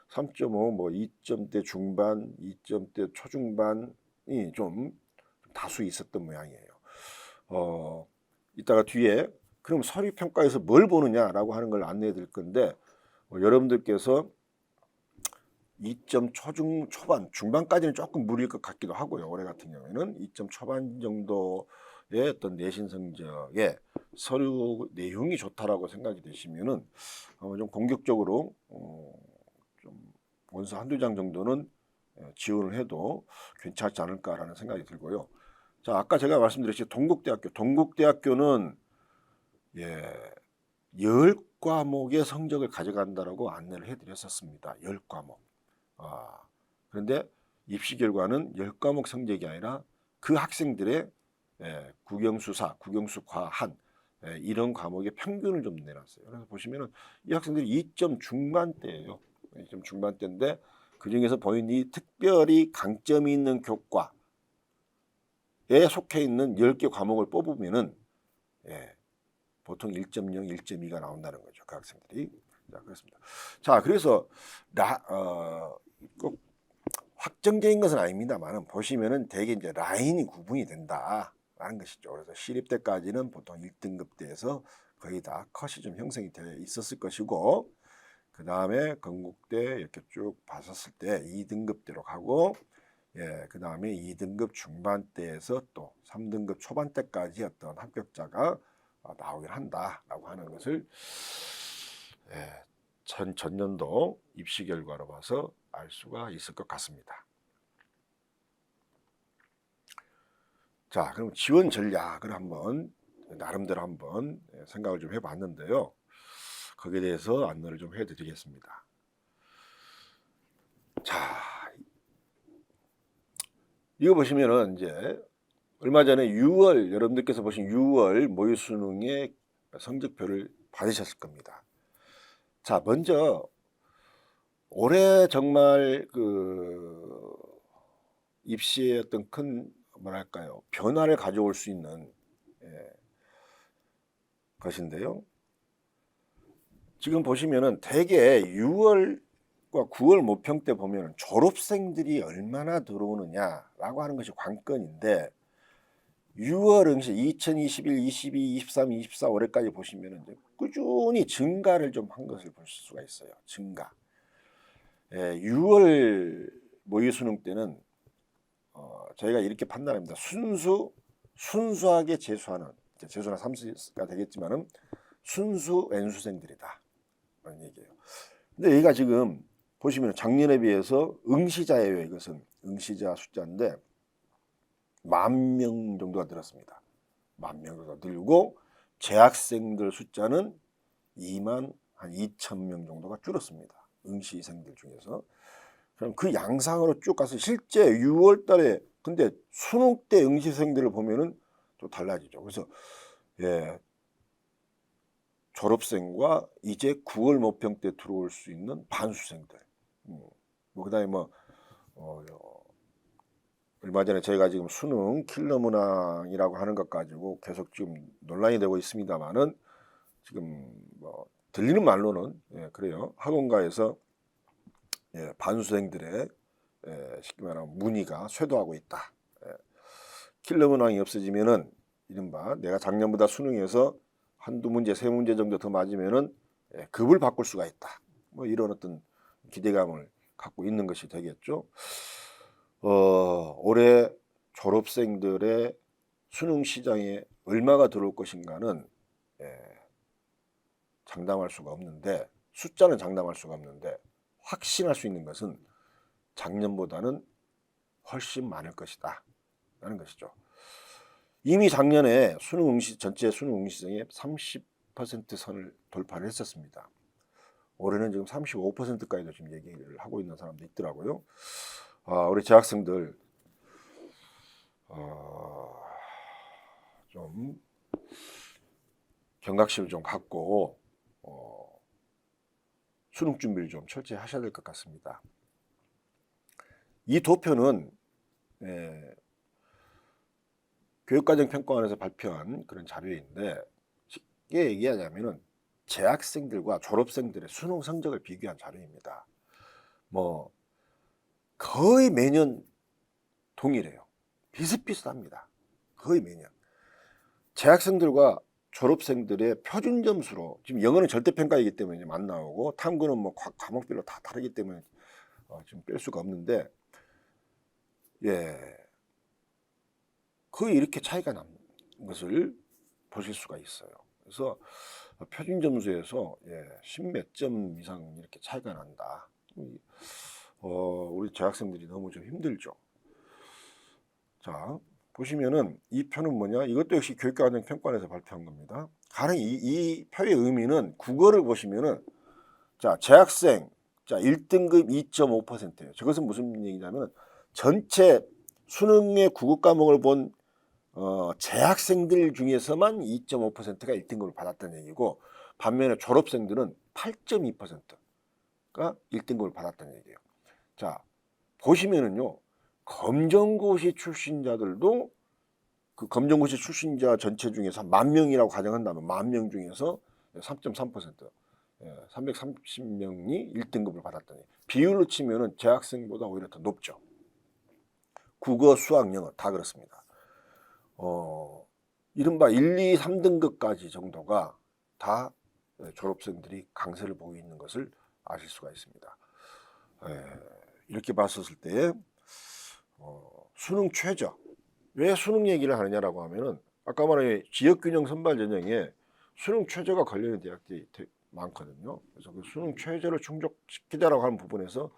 3.5, 2점대 중반, 2점대 초중반이 좀 다수 있었던 모양이에요. 이따가 뒤에 그럼 서류 평가에서 뭘 보느냐라고 하는 걸 안내해 드릴 건데 여러분들께서 2점 초반, 중반까지는 조금 무리일 것 같기도 하고요. 올해 같은 경우에는 2점 초반 정도의 어떤 내신 성적에 서류 내용이 좋다라고 생각이 되시면은 좀 공격적으로 좀 원서 한두 장 정도는 지원을 해도 괜찮지 않을까라는 생각이 들고요. 자, 아까 제가 말씀드렸죠. 동국대학교는 10과목의 성적을 가져간다라고 안내를 해드렸었습니다. 10과목. 그런데 입시 결과는 10과목 성적이 아니라 그 학생들의 국영수사, 국영수과한 이런 과목의 평균을 좀 내놨어요. 그래서 보시면은 이 학생들이 2점 중반대예요. 2점 중반대인데 그 중에서 본인이 특별히 강점이 있는 교과에 속해 있는 10개 과목을 뽑으면은 보통 1.0, 1.2가 나온다는 거죠. 그 학생들이. 자, 그렇습니다. 자, 그래서 꼭 확정적인 것은 아닙니다만 보시면은 대개 이제 라인이 구분이 된다라는 것이죠. 그래서 시립 때까지는 보통 1등급대에서 거의 다 컷이 좀 형성이 되어 있었을 것이고 그 다음에 건국대 이렇게 쭉 봤었을 때 2등급대로 가고 그 다음에 2등급 중반대에서 또 3등급 초반대까지 어떤 합격자가 나오긴 한다라고 하는 것을 전년도 입시 결과로 봐서 알 수가 있을 것 같습니다. 자, 그럼 지원 전략을 한번 나름대로 한번 생각을 좀 해봤는데요. 거기에 대해서 안내를 좀 해드리겠습니다. 자, 이거 보시면은 이제 얼마 전에 6월 여러분들께서 보신 6월 모의 수능의 성적표를 받으셨을 겁니다. 자, 먼저 올해 정말 그 입시의 어떤 큰 뭐랄까요 변화를 가져올 수 있는 것인데요. 지금 보시면은 대개 6월과 9월 모평 때 보면은 졸업생들이 얼마나 들어오느냐라고 하는 것이 관건인데 6월 응시 2021, 22, 23, 24 올해까지 보시면은 꾸준히 증가를 좀 한 것을 볼 수가 있어요. 증가. 6월 모의 수능 때는 저희가 이렇게 판단합니다. 순수하게 재수하는 재수나 삼수가 되겠지만은 순수 N수생들이다 라는 얘기예요. 근데 여기가 지금 보시면 작년에 비해서 응시자예요. 이것은 응시자 숫자인데 10,000명 정도가 늘었습니다. 10,000명 정도가 늘고 재학생들 숫자는 22,000명 정도가 줄었습니다. 응시생들 중에서. 그럼 그 양상으로 쭉 가서 실제 6월 달에 근데 수능 때 응시생들을 보면은 또 달라지죠. 그래서 졸업생과 이제 9월 모평 때 들어올 수 있는 반수생들. 그다음에 얼마 전에 저희가 지금 수능 킬러 문항이라고 하는 것 가지고 계속 지금 논란이 되고 있습니다만은 지금 들리는 말로는 그래요. 학원가에서 반수생들의 쉽게 말하면 문의가 쇄도하고 있다. 킬러 문항이 없어지면은 이른바 내가 작년보다 수능에서 한두 문제, 세 문제 정도 더 맞으면은 급을 바꿀 수가 있다. 이런 어떤 기대감을 갖고 있는 것이 되겠죠. 올해 졸업생들의 수능 시장에 얼마가 들어올 것인가는 장담할 수가 없는데 숫자는 장담할 수가 없는데 확신할 수 있는 것은 작년보다는 훨씬 많을 것이다 라는 것이죠. 이미 작년에 전체 수능 응시생의 30% 선을 돌파를 했었습니다. 올해는 지금 35%까지도 지금 얘기를 하고 있는 사람도 있더라고요. 우리 재학생들 좀 경각심을 좀 갖고 수능 준비를 좀 철저히 하셔야 될 것 같습니다. 이 도표는 교육과정평가원에서 발표한 그런 자료인데 쉽게 얘기하자면은 재학생들과 졸업생들의 수능 성적을 비교한 자료입니다. 거의 매년 동일해요. 비슷비슷합니다. 거의 매년. 재학생들과 졸업생들의 표준 점수로, 지금 영어는 절대평가이기 때문에 이제 안 나오고 탐구는 뭐 과목별로 다 다르기 때문에 지금 뺄 수가 없는데, 예, 거의 이렇게 차이가 나는 것을 보실 수가 있어요. 그래서 표준 점수에서 십몇 점 이상 이렇게 차이가 난다. 우리 재학생들이 너무 좀 힘들죠. 자, 보시면은 이 표는 뭐냐? 이것도 역시 교육과정평가원에서 발표한 겁니다. 가령 이 표의 의미는 국어를 보시면은, 자, 재학생, 자, 1등급 2.5%예요. 저것은 무슨 얘기냐면 전체 수능의 국어 과목을 본 재학생들 중에서만 2.5%가 1등급을 받았다는 얘기고, 반면에 졸업생들은 8.2%가 1등급을 받았다는 얘기예요. 자, 보시면은요, 검정고시 출신자들도 그 검정고시 출신자 전체 중에서 10,000명이라고 가정한다면 10,000명 중에서 3.3%, 330명이 1등급을 받았다니, 비율로 치면은 재학생보다 오히려 더 높죠. 국어, 수학, 영어 다 그렇습니다. 이른바 1, 2, 3등급까지 정도가 다 졸업생들이 강세를 보이고 있는 것을 아실 수가 있습니다. 이렇게 봤었을 때 수능 최저, 왜 수능 얘기를 하느냐라고 하면은, 아까 말한 지역균형 선발 전형에 수능 최저가 걸려있는 대학들이 많거든요. 그래서 그 수능 최저를 충족시키자라고 하는 부분에서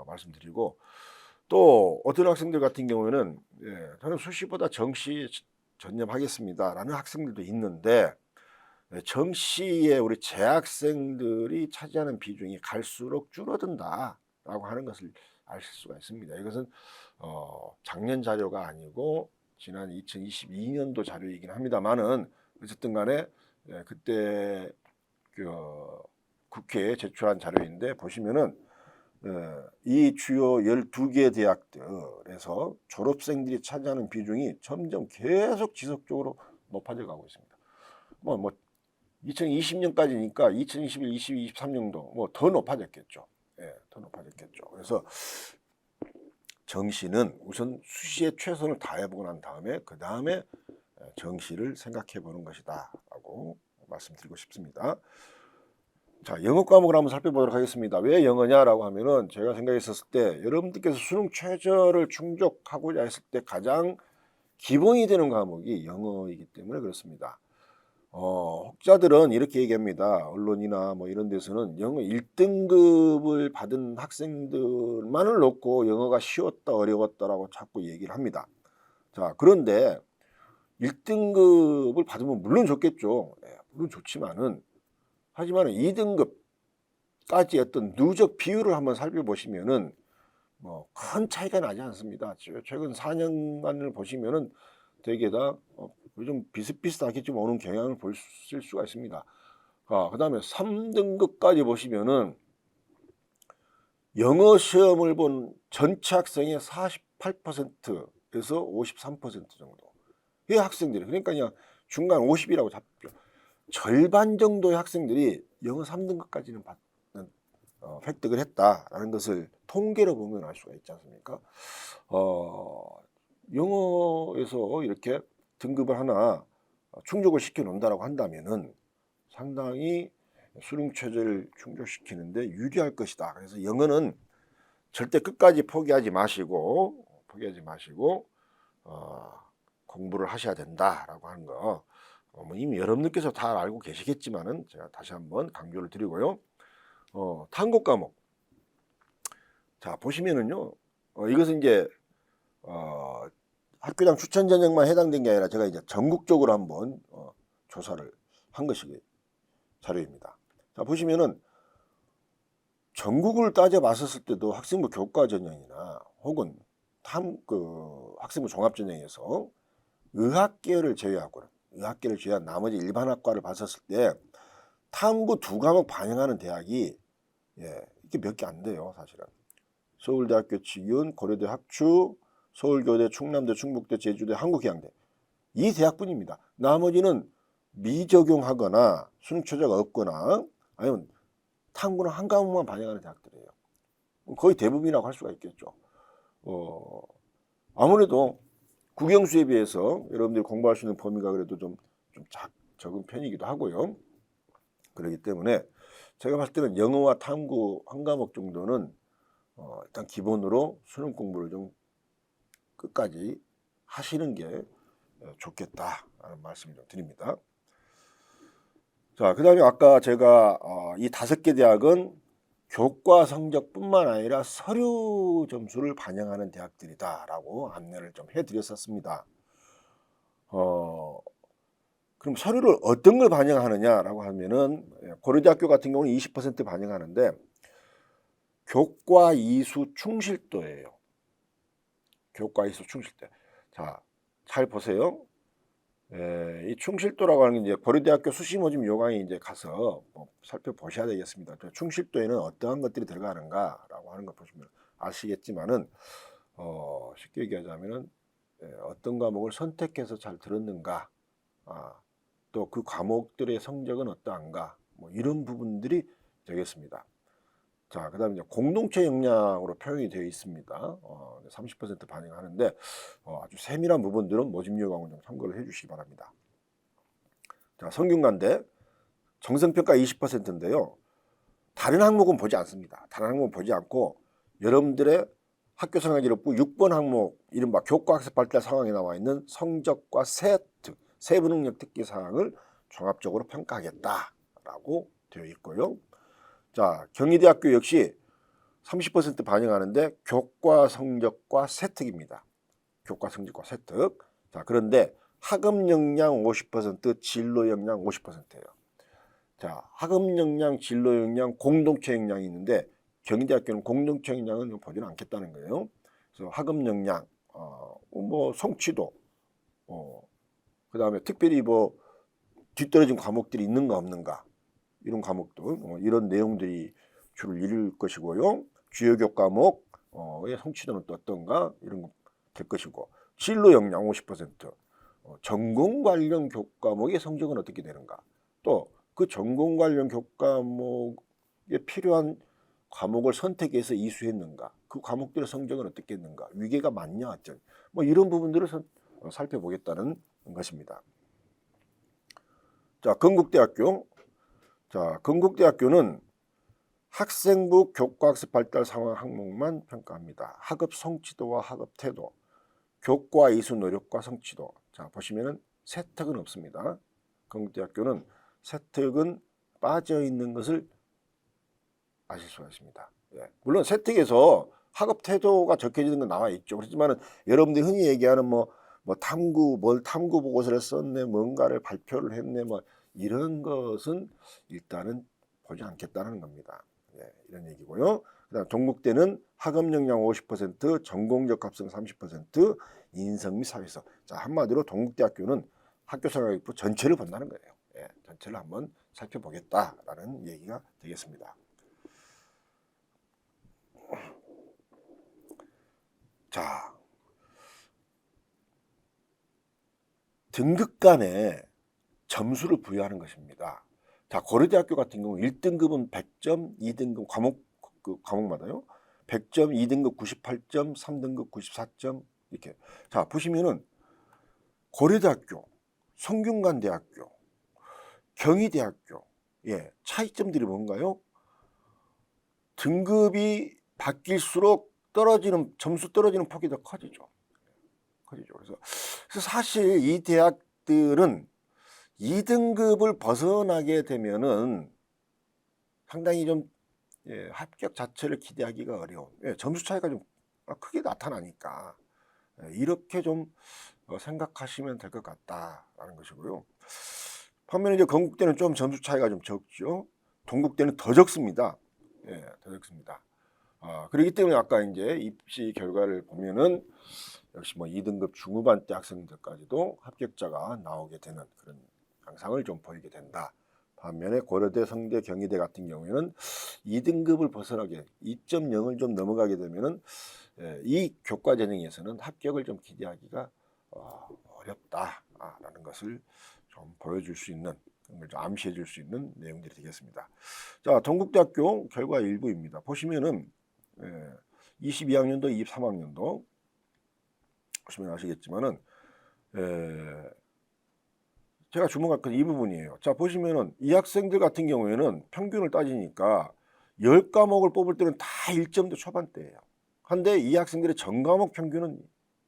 말씀드리고, 또 어떤 학생들 같은 경우에는 저는 수시보다 정시 전념하겠습니다라는 학생들도 있는데, 정시에 우리 재학생들이 차지하는 비중이 갈수록 줄어든다라고 하는 것을 아실 수가 있습니다. 이것은 작년 자료가 아니고 지난 2022년도 자료이긴 합니다만은, 어쨌든 간에 그때 그 국회에 제출한 자료인데, 보시면은 이 주요 12개 대학들에서 졸업생들이 차지하는 비중이 점점 계속 지속적으로 높아져 가고 있습니다. 뭐 2020년까지니까 2021, 22, 23년도 뭐 더 높아졌겠죠. 더 높아졌겠죠. 그래서 정시는 우선 수시에 최선을 다해보고 난 다음에 그 다음에 정시를 생각해 보는 것이다라고 말씀드리고 싶습니다. 자, 영어 과목을 한번 살펴보도록 하겠습니다. 왜 영어냐라고 하면은, 제가 생각했었을 때 여러분들께서 수능 최저를 충족하고자 했을 때 가장 기본이 되는 과목이 영어이기 때문에 그렇습니다. 혹자들은 이렇게 얘기합니다. 언론이나 뭐 이런 데서는 영어 1등급을 받은 학생들만을 놓고 영어가 쉬웠다 어려웠다라고 자꾸 얘기를 합니다. 자, 그런데 1등급을 받으면 물론 좋겠죠. 물론 좋지만은, 하지만 2등급까지 어떤 누적 비율을 한번 살펴보시면은 뭐 큰 차이가 나지 않습니다. 최근 4년간을 보시면은 되게 다 좀 비슷비슷하게 좀 오는 경향을 보실 수가 있습니다. 그 다음에 3등급까지 보시면은 영어 시험을 본 전체 학생의 48%에서 53% 정도. 이 학생들이, 그러니까 그냥 중간 50이라고 잡죠. 절반 정도의 학생들이 영어 3등급까지는 받는 획득을 했다라는 것을 통계로 보면 알 수가 있지 않습니까? 영어에서 이렇게 등급을 하나 충족을 시켜 놓는다라고 한다면은 상당히 수능 최저를 충족시키는데 유리할 것이다. 그래서 영어는 절대 끝까지 포기하지 마시고 공부를 하셔야 된다라고 하는 거, 이미 여러분들께서 다 알고 계시겠지만은 제가 다시 한번 강조를 드리고요. 탐구 과목. 자, 보시면은요, 이것은 이제 학교장 추천 전형만 해당된 게 아니라 제가 이제 전국적으로 한번 조사를 한 것이 자료입니다. 자, 보시면은 전국을 따져봤었을 때도 학생부 교과 전형이나 혹은 학생부 종합 전형에서 의학계를 제외한 나머지 일반학과를 봤었을 때 탐구 2과목 반영하는 대학이 이게 몇 개 안 돼요, 사실은. 서울대학교 직윤, 고려대 학추, 서울교대, 충남대, 충북대, 제주대, 한국해양대, 이 대학뿐입니다. 나머지는 미적용하거나 수능 최저가 없거나 아니면 탐구는 한 과목만 반영하는 대학들이에요. 거의 대부분이라고 할 수가 있겠죠. 아무래도 국영수에 비해서 여러분들이 공부할 수 있는 범위가 그래도 좀 적은 편이기도 하고요. 그렇기 때문에 제가 봤을 때는 영어와 탐구 한 과목 정도는 일단 기본으로 수능 공부를 좀 끝까지 하시는 게 좋겠다라는 말씀을 좀 드립니다. 자, 그 다음에 아까 제가 이 5개 대학은 교과 성적뿐만 아니라 서류 점수를 반영하는 대학들이다라고 안내를 좀 해드렸었습니다. 그럼 서류를 어떤 걸 반영하느냐라고 하면은 고려대학교 같은 경우는 20% 반영하는데 교과 이수 충실도예요. 교과 이수 충실도. 자, 잘 보세요. 이 충실도라고 하는 게 이제 고려대학교 수시모집 요강에 이제 가서 살펴보셔야 되겠습니다. 충실도에는 어떠한 것들이 들어가는가라고 하는 걸 보시면 아시겠지만은 쉽게 얘기하자면은 어떤 과목을 선택해서 잘 들었는가, 또 그 과목들의 성적은 어떠한가, 뭐 이런 부분들이 되겠습니다. 자, 그다음에 이제 공동체 역량으로 표현이 되어 있습니다. 30% 반영하는데 아주 세밀한 부분들은 모집 요강을 좀 참고를 해주시기 바랍니다. 자, 성균관대 정성평가 20%인데요. 다른 항목은 보지 않습니다. 다른 항목은 보지 않고 여러분들의 학교 생활기록부 6번 항목 이른바 교과학습 발달 상황에 나와 있는 성적과 세부 능력 특기 사항을 종합적으로 평가하겠다라고 되어 있고요. 자, 경희대학교 역시 30% 반영하는데 교과 성적과 세특입니다. 교과 성적과 세특. 자, 그런데 학업 역량 50%, 진로 역량 50%예요. 자, 학업 역량, 진로 역량, 공동체 역량이 있는데 경희대학교는 공동체 역량은 보지는 않겠다는 거예요. 그래서 학업 역량, 뭐 성취도, 그다음에 특별히 뭐 뒤떨어진 과목들이 있는가 없는가 이런 과목들, 이런 내용들이 주를 이룰 것이고요. 주요 교과목의 성취도는 또 어떤가 이런 거 될 것이고 진로 역량 50%, 전공 관련 교과목의 성적은 어떻게 되는가, 또 그 전공 관련 교과목에 필요한 과목을 선택해서 이수했는가, 그 과목들의 성적은 어떻게 했는가, 위계가 맞냐 어쩐, 뭐 이런 부분들을 살펴보겠다는 것입니다. 자, 건국대학교. 자, 건국대학교는 학생부 교과학습 발달 상황 항목만 평가합니다. 학업 성취도와 학업 태도, 교과 이수 노력과 성취도. 자, 보시면은 세특은 없습니다. 건국대학교는 세특은 빠져 있는 것을 아실 수가 있습니다. 물론 세특에서 학업 태도가 적혀지는 건 나와 있죠. 그렇지만은 여러분들이 흔히 얘기하는 뭘 탐구 보고서를 썼네, 뭔가를 발표를 했네, 뭐 이런 것은 일단은 보지 않겠다는 겁니다. 이런 얘기고요. 그다음 동국대는 학업 역량 50%, 전공적 합성 30%, 인성 및 사회성. 자, 한마디로 동국대학교는 학교생활기록부 전체를 본다는 거예요. 전체를 한번 살펴보겠다라는 얘기가 되겠습니다. 자, 등급 간에 점수를 부여하는 것입니다. 자, 고려대학교 같은 경우 1등급은 100점, 2등급 과목마다요. 100점, 2등급 98점, 3등급 94점 이렇게. 자, 보시면은 고려대학교, 성균관대학교, 경희대학교, 차이점들이 뭔가요? 등급이 바뀔수록 점수 떨어지는 폭이 더 커지죠. 그래서 사실 이 대학들은 2등급을 벗어나게 되면은 상당히 좀 합격 자체를 기대하기가 어려운, 점수 차이가 좀 크게 나타나니까 이렇게 좀 생각하시면 될 것 같다라는 것이고요. 반면에 이제 건국대는 좀 점수 차이가 좀 적죠. 동국대는 더 적습니다. 더 적습니다. 그렇기 때문에 아까 이제 입시 결과를 보면은 역시 뭐 2등급 중후반대 학생들까지도 합격자가 나오게 되는 그런 양상을 좀 보이게 된다. 반면에 고려대, 성대, 경희대 같은 경우에는 2등급을 벗어나게 2.0을 좀 넘어가게 되면은 이 교과 전형에서는 합격을 좀 기대하기가 어렵다라는 것을 좀 보여줄 수 있는, 좀 암시해 줄 수 있는 내용들이 되겠습니다. 자, 동국대학교 결과 일부입니다. 보시면은 22학년도, 23학년도 보시면 아시겠지만은 제가 주목할 건 이 부분이에요. 자, 보시면은 이 학생들 같은 경우에는 평균을 따지니까 10과목을 뽑을 때는 다 1점대 초반대예요. 한데 이 학생들의 전 과목 평균은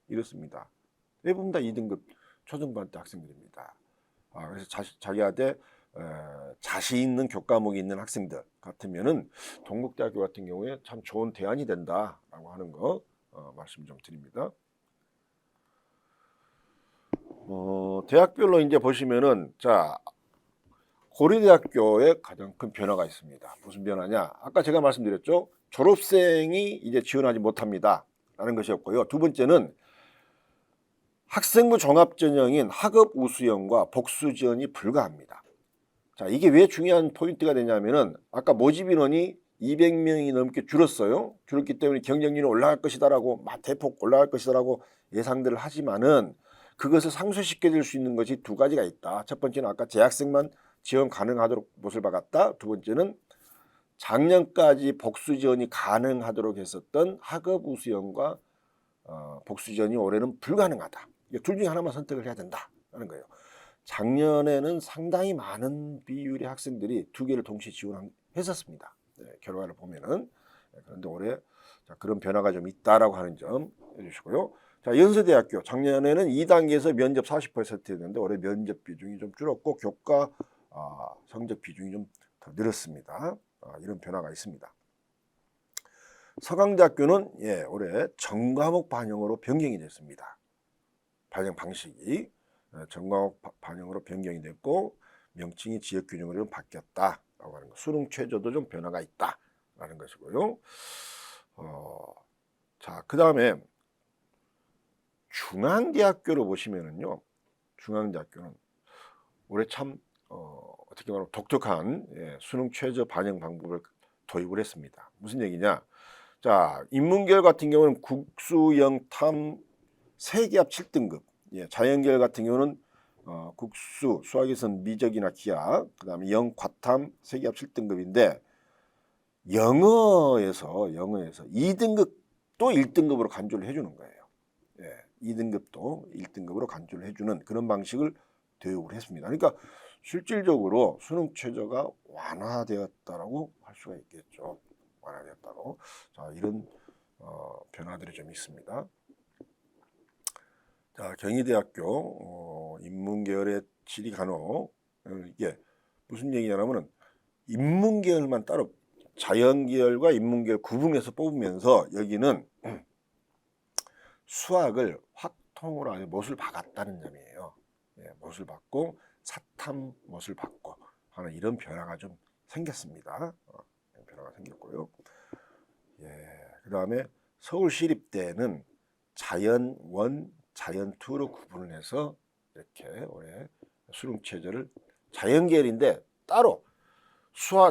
이렇습니다. 대부분 다 2등급 초중반대 학생들입니다. 그래서 자기한테 자신 있는 교과목이 있는 학생들 같으면은 동국대학교 같은 경우에 참 좋은 대안이 된다라고 하는 거 말씀 좀 드립니다. 대학별로 이제 보시면은 자, 고려대학교에 가장 큰 변화가 있습니다. 무슨 변화냐? 아까 제가 말씀드렸죠. 졸업생이 이제 지원하지 못합니다. 라는 것이었고요. 두 번째는 학생부 종합전형인 학업 우수형과 복수 지원이 불가합니다. 자, 이게 왜 중요한 포인트가 되냐면은 아까 모집 인원이 200명이 넘게 줄었어요. 줄었기 때문에 경쟁률이 올라갈 것이다라고 대폭 올라갈 것이다라고 예상들을 하지만은 그것을 상쇄시켜 줄 수 있는 것이 두 가지가 있다. 첫 번째는 아까 재학생만 지원 가능하도록 못을 박았다. 두 번째는 작년까지 복수 지원이 가능하도록 했었던 학업 우수형과 복수 지원이 올해는 불가능하다. 둘 중에 하나만 선택을 해야 된다는 거예요. 작년에는 상당히 많은 비율의 학생들이 두 개를 동시에 지원했었습니다. 결과를 보면은. 그런데 올해 그런 변화가 좀 있다라고 하는 점 해주시고요. 자, 연세대학교 작년에는 2단계에서 면접 40%였는데 올해 면접 비중이 좀 줄었고 교과 성적 비중이 좀 더 늘었습니다. 이런 변화가 있습니다. 서강대학교는 올해 전과목 반영으로 변경이 됐습니다. 반영 방식이 전과목 반영으로 변경이 됐고 명칭이 지역균형으로 좀 바뀌었다라고 하는 거. 수능 최저도 좀 변화가 있다라는 것이고요. 자, 그 다음에 중앙대학교로 보시면은요. 중앙대학교는 올해 참 어떻게 말하면 독특한 수능 최저 반영 방법을 도입을 했습니다. 무슨 얘기냐? 자, 인문계열 같은 경우는 국수, 영탐, 세계합 7등급. 자연계열 같은 경우는 국수, 수학에서는 미적이나 기하, 그다음에 영, 과탐, 세계합 7등급인데 영어에서 2등급도 1등급으로 간주를 해주는 거예요. 2등급도 1등급으로 간주를 해주는 그런 방식을 도입을 했습니다. 그러니까 실질적으로 수능 최저가 완화되었다라고 할 수가 있겠죠. 완화되었다고. 자, 이런 변화들이 좀 있습니다. 자, 경희대학교 인문계열의 지리간호 이게 무슨 얘기냐면은 인문계열만 따로 자연계열과 인문계열 구분해서 뽑으면서 여기는 수학을 확통으로 아주 못을 박았다는 점이에요. 못을 박고 사탐 못을 박고 하는 이런 변화가 좀 생겼습니다. 변화가 생겼고요. 그 다음에 서울시립대는 자연1, 자연2로 구분을 해서 이렇게 올해 수능 최저를 자연계열인데 따로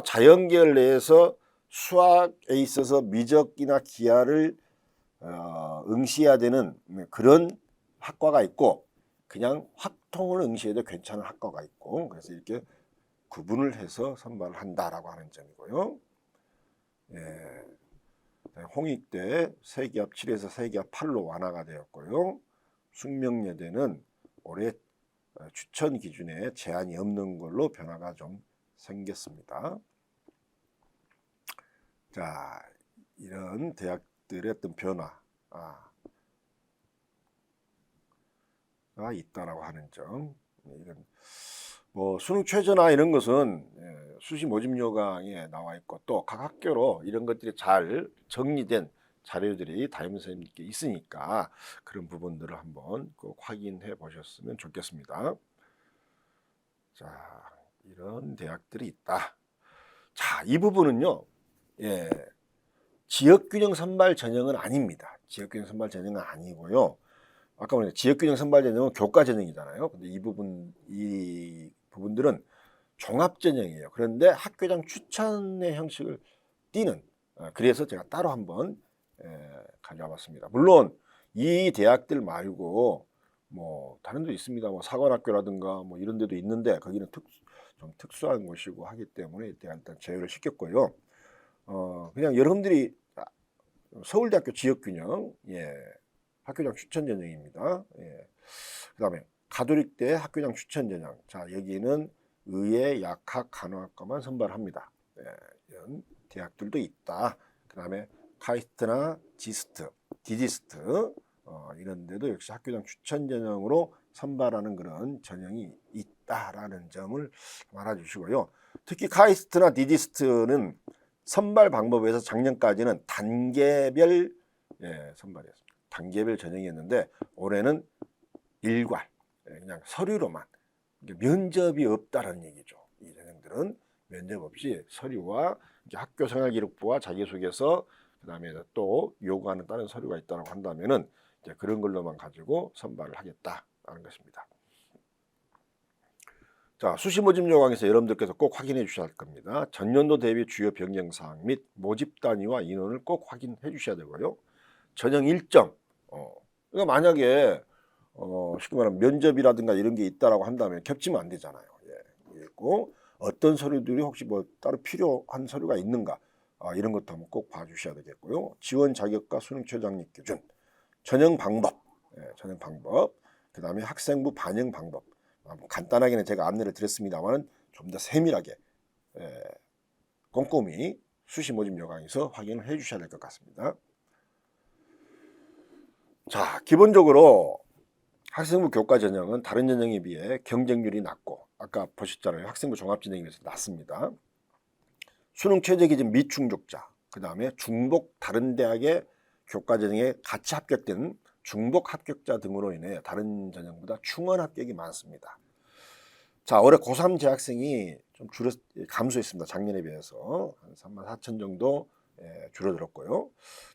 자연계열 내에서 수학에 있어서 미적이나 기하를 응시해야 되는 그런 학과가 있고 그냥 확통을 응시해도 괜찮은 학과가 있고 그래서 이렇게 구분을 해서 선발을 한다라고 하는 점이고요. 홍익대 세기합 7에서 세기합 8로 완화가 되었고요. 숙명여대는 올해 추천 기준에 제한이 없는 걸로 변화가 좀 생겼습니다. 자, 이런 대학들의 어떤 변화가 있다라고 하는 점. 이런 뭐 수능 최저나 이런 것은 수시 모집 요강에 나와 있고 또 각 학교로 이런 것들이 잘 정리된 자료들이 담임 선생님께 있으니까 그런 부분들을 한번 꼭 확인해 보셨으면 좋겠습니다. 자, 이런 대학들이 있다. 자, 이 부분은요. 지역균형 선발 전형은 아닙니다. 지역균형 선발 전형은 아니고요. 아까 말했 지역균형 선발 전형은 교과 전형이잖아요. 근데 이 부분들은 종합 전형이에요. 그런데 학교장 추천의 형식을 띠는 그래서 제가 따로 한번 가져와봤습니다. 물론 이 대학들 말고 뭐 다른 데 있습니다. 뭐 사관학교라든가 뭐 이런 데도 있는데 거기는 좀 특수한 곳이고 하기 때문에 일단 제외를 시켰고요. 그냥 여러분들이 서울대학교 지역균형 학교장 추천 전형입니다. 그다음에 가톨릭대 학교장 추천 전형. 자, 여기는 의예, 약학, 간호학과만 선발합니다. 이런 대학들도 있다. 그 다음에 카이스트나 지스트, 디지스트 이런 데도 역시 학교장 추천 전형으로 선발하는 그런 전형이 있다라는 점을 알아주시고요. 특히 카이스트나 디지스트는 선발 방법에서 작년까지는 단계별 선발이었습니다. 단계별 전형이었는데 올해는 일괄 그냥 서류로만 면접이 없다는 얘기죠. 이 전형들은 면접 없이 서류와 학교 생활기록부와 자기소개서 그다음에 또 요구하는 다른 서류가 있다고 한다면은 이제 그런 걸로만 가지고 선발을 하겠다라는 것입니다. 자, 수시 모집 요강에서 여러분들께서 꼭 확인해 주셔야 할 겁니다. 전년도 대비 주요 변경 사항 및 모집 단위와 인원을 꼭 확인해 주셔야 되고요. 전형 일정. 그러니까 만약에 쉽게 말하면 면접이라든가 이런 게 있다라고 한다면 겹치면 안 되잖아요. 있고 어떤 서류들이 혹시 뭐 따로 필요한 서류가 있는가 이런 것도 한번 꼭 봐주셔야 되겠고요. 지원 자격과 수능 최저학력 기준, 전형 방법, 전형 방법, 그 다음에 학생부 반영 방법. 간단하게는 제가 안내를 드렸습니다만은 좀 더 세밀하게 꼼꼼히 수시 모집 요강에서 확인을 해주셔야 될 것 같습니다. 자, 기본적으로 학생부 교과 전형은 다른 전형에 비해 경쟁률이 낮고 아까 보셨잖아요. 학생부 종합전형에 비해서 낮습니다. 수능 최저 기준 미충족자, 그 다음에 중복 다른 대학의 교과 전형에 같이 합격된 중복 합격자 등으로 인해 다른 전형보다 충원 합격이 많습니다. 자, 올해 고3 재학생이 좀 감소했습니다. 작년에 비해서 한 34,000 정도 줄어들었고요.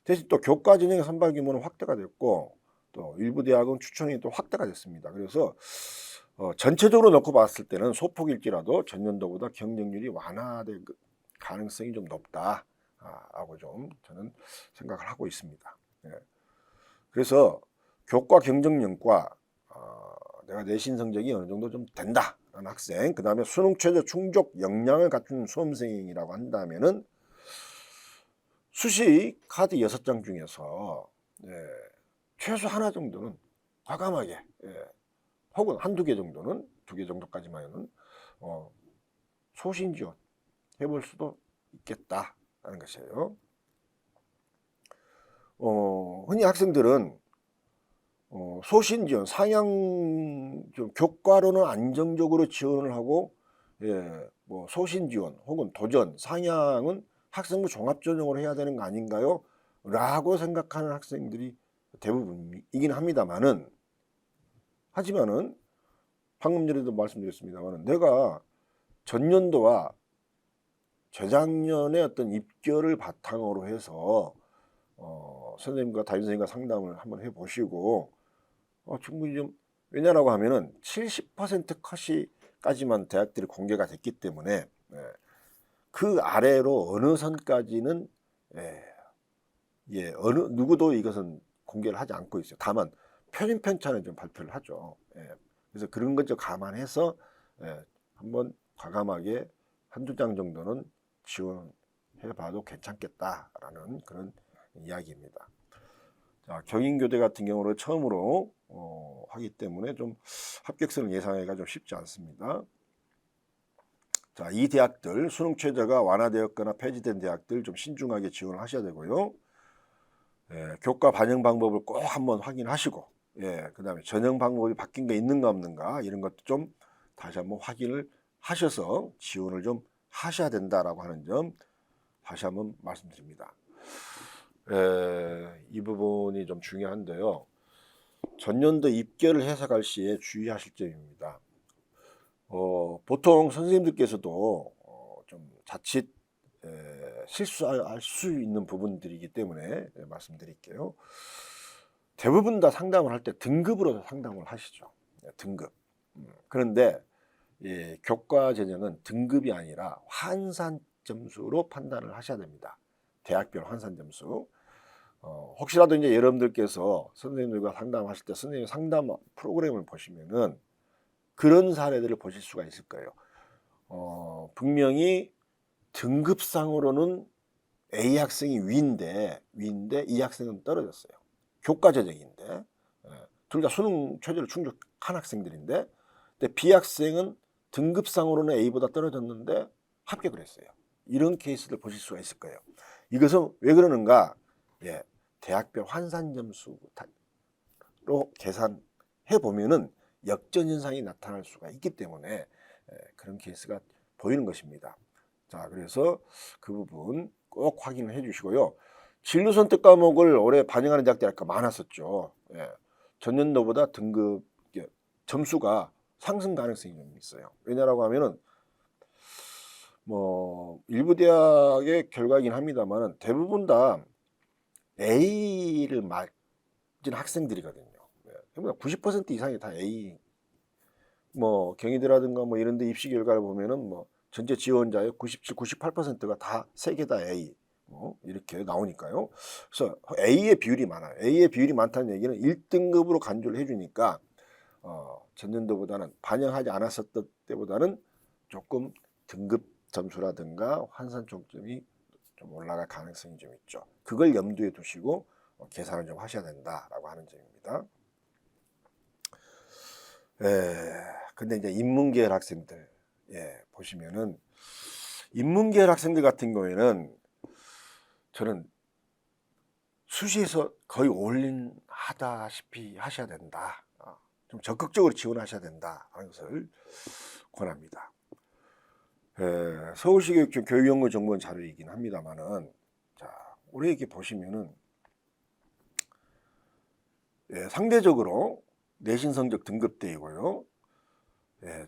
대신 또 교과 전형의 선발 규모는 확대가 됐고 또 일부 대학은 추천이 또 확대가 됐습니다. 그래서 전체적으로 놓고 봤을 때는 소폭일지라도 전년도보다 경쟁률이 완화될 가능성이 좀 높다라고 좀 저는 생각을 하고 있습니다. 그래서 교과 경쟁력과 내가 내신 성적이 어느 정도 좀 된다라는 학생, 그 다음에 수능 최저 충족 역량을 갖춘 수험생이라고 한다면은 수시 카드 6장 중에서 최소 하나 정도는 과감하게 혹은 한두 개 정도는 2개 정도까지만은 소신 지원 해볼 수도 있겠다라는 것이에요. 흔히 학생들은 소신 지원, 상향 좀 교과로는 안정적으로 지원을 하고 뭐 소신 지원 혹은 도전, 상향은 학생부 종합전형으로 해야 되는 거 아닌가요? 라고 생각하는 학생들이 대부분이긴 합니다만은 하지만은 방금 전에도 말씀드렸습니다만은 내가 전년도와 재작년의 어떤 입결을 바탕으로 해서 선생님과 담임선생님과 상담을 한번 해보시고 충분히 좀 왜냐라고 하면은 70% 컷이까지만 대학들이 공개가 됐기 때문에 그 아래로 어느 선까지는 어느 누구도 이것은 공개를 하지 않고 있어요. 다만 편입 편차는 좀 발표를 하죠. 그래서 그런 것 좀 감안해서 한번 과감하게 한두 장 정도는 지원해봐도 괜찮겠다라는 그런 이야기입니다. 자, 경인교대 같은 경우는 처음으로 하기 때문에 좀 합격선을 예상하기가 좀 쉽지 않습니다. 자, 이 대학들 수능 최저가 완화되었거나 폐지된 대학들 좀 신중하게 지원을 하셔야 되고요. 교과 반영 방법을 꼭 한번 확인하시고 그 다음에 전형 방법이 바뀐 게 있는가 없는가 이런 것도 좀 다시 한번 확인을 하셔서 지원을 좀 하셔야 된다라고 하는 점 다시 한번 말씀드립니다. 이 부분이 좀 중요한데요. 전년도 입결을 해석할 시에 주의하실 점입니다. 보통 선생님들께서도 좀 자칫 실수할 수 있는 부분들이기 때문에 말씀드릴게요. 대부분 다 상담을 할 때 등급으로 상담을 하시죠. 등급. 그런데 교과 전형은 등급이 아니라 환산 점수로 판단을 하셔야 됩니다. 대학별 환산 점수. 혹시라도 이제 여러분들께서 선생님들과 상담하실 때 선생님 상담 프로그램을 보시면은 그런 사례들을 보실 수가 있을 거예요. 분명히 등급상으로는 A 학생이 위인데 이 학생은 떨어졌어요. 교과 전형인데 둘 다 수능 최저를 충족한 학생들인데, 근데 B 학생은 등급상으로는 A보다 떨어졌는데 합격을 했어요. 이런 케이스를 보실 수가 있을 거예요. 이것은 왜 그러는가? 예, 대학별 환산 점수로 계산해 보면은 역전 현상이 나타날 수가 있기 때문에 그런 케이스가 보이는 것입니다. 자, 그래서 그 부분 꼭 확인을 해 주시고요. 진로 선택 과목을 올해 반영하는 대학들이 많았었죠. 예, 전년도보다 등급 점수가 상승 가능성이 좀 있어요. 왜냐라고 하면은 뭐 일부 대학의 결과이긴 합니다만은 대부분 다 A를 맞은 학생들이거든요. 예, 90% 이상이 다 A. 뭐 경희대라든가 뭐 이런 데 입시 결과를 보면은 뭐 전체 지원자의 97, 98%가 다 세 개 다 A. 이렇게 나오니까요. 그래서 A의 비율이 많아요. A의 비율이 많다는 얘기는 1등급으로 간주를 해주니까 전년도보다는 반영하지 않았었던 때보다는 조금 등급 점수라든가 환산 총점이 좀 올라갈 가능성이 좀 있죠. 그걸 염두에 두시고 계산을 좀 하셔야 된다라고 하는 점입니다. 근데 이제 인문계열 학생들 보시면은 인문계열 학생들 같은 경우에는 저는 수시에서 거의 올인하다시피 하셔야 된다. 좀 적극적으로 지원하셔야 된다라는 것을 권합니다. 서울시 교육청 교육연구 정보원 자료이긴 합니다만은, 자, 우리 이렇게 보시면은 상대적으로 내신 성적 등급대이고요.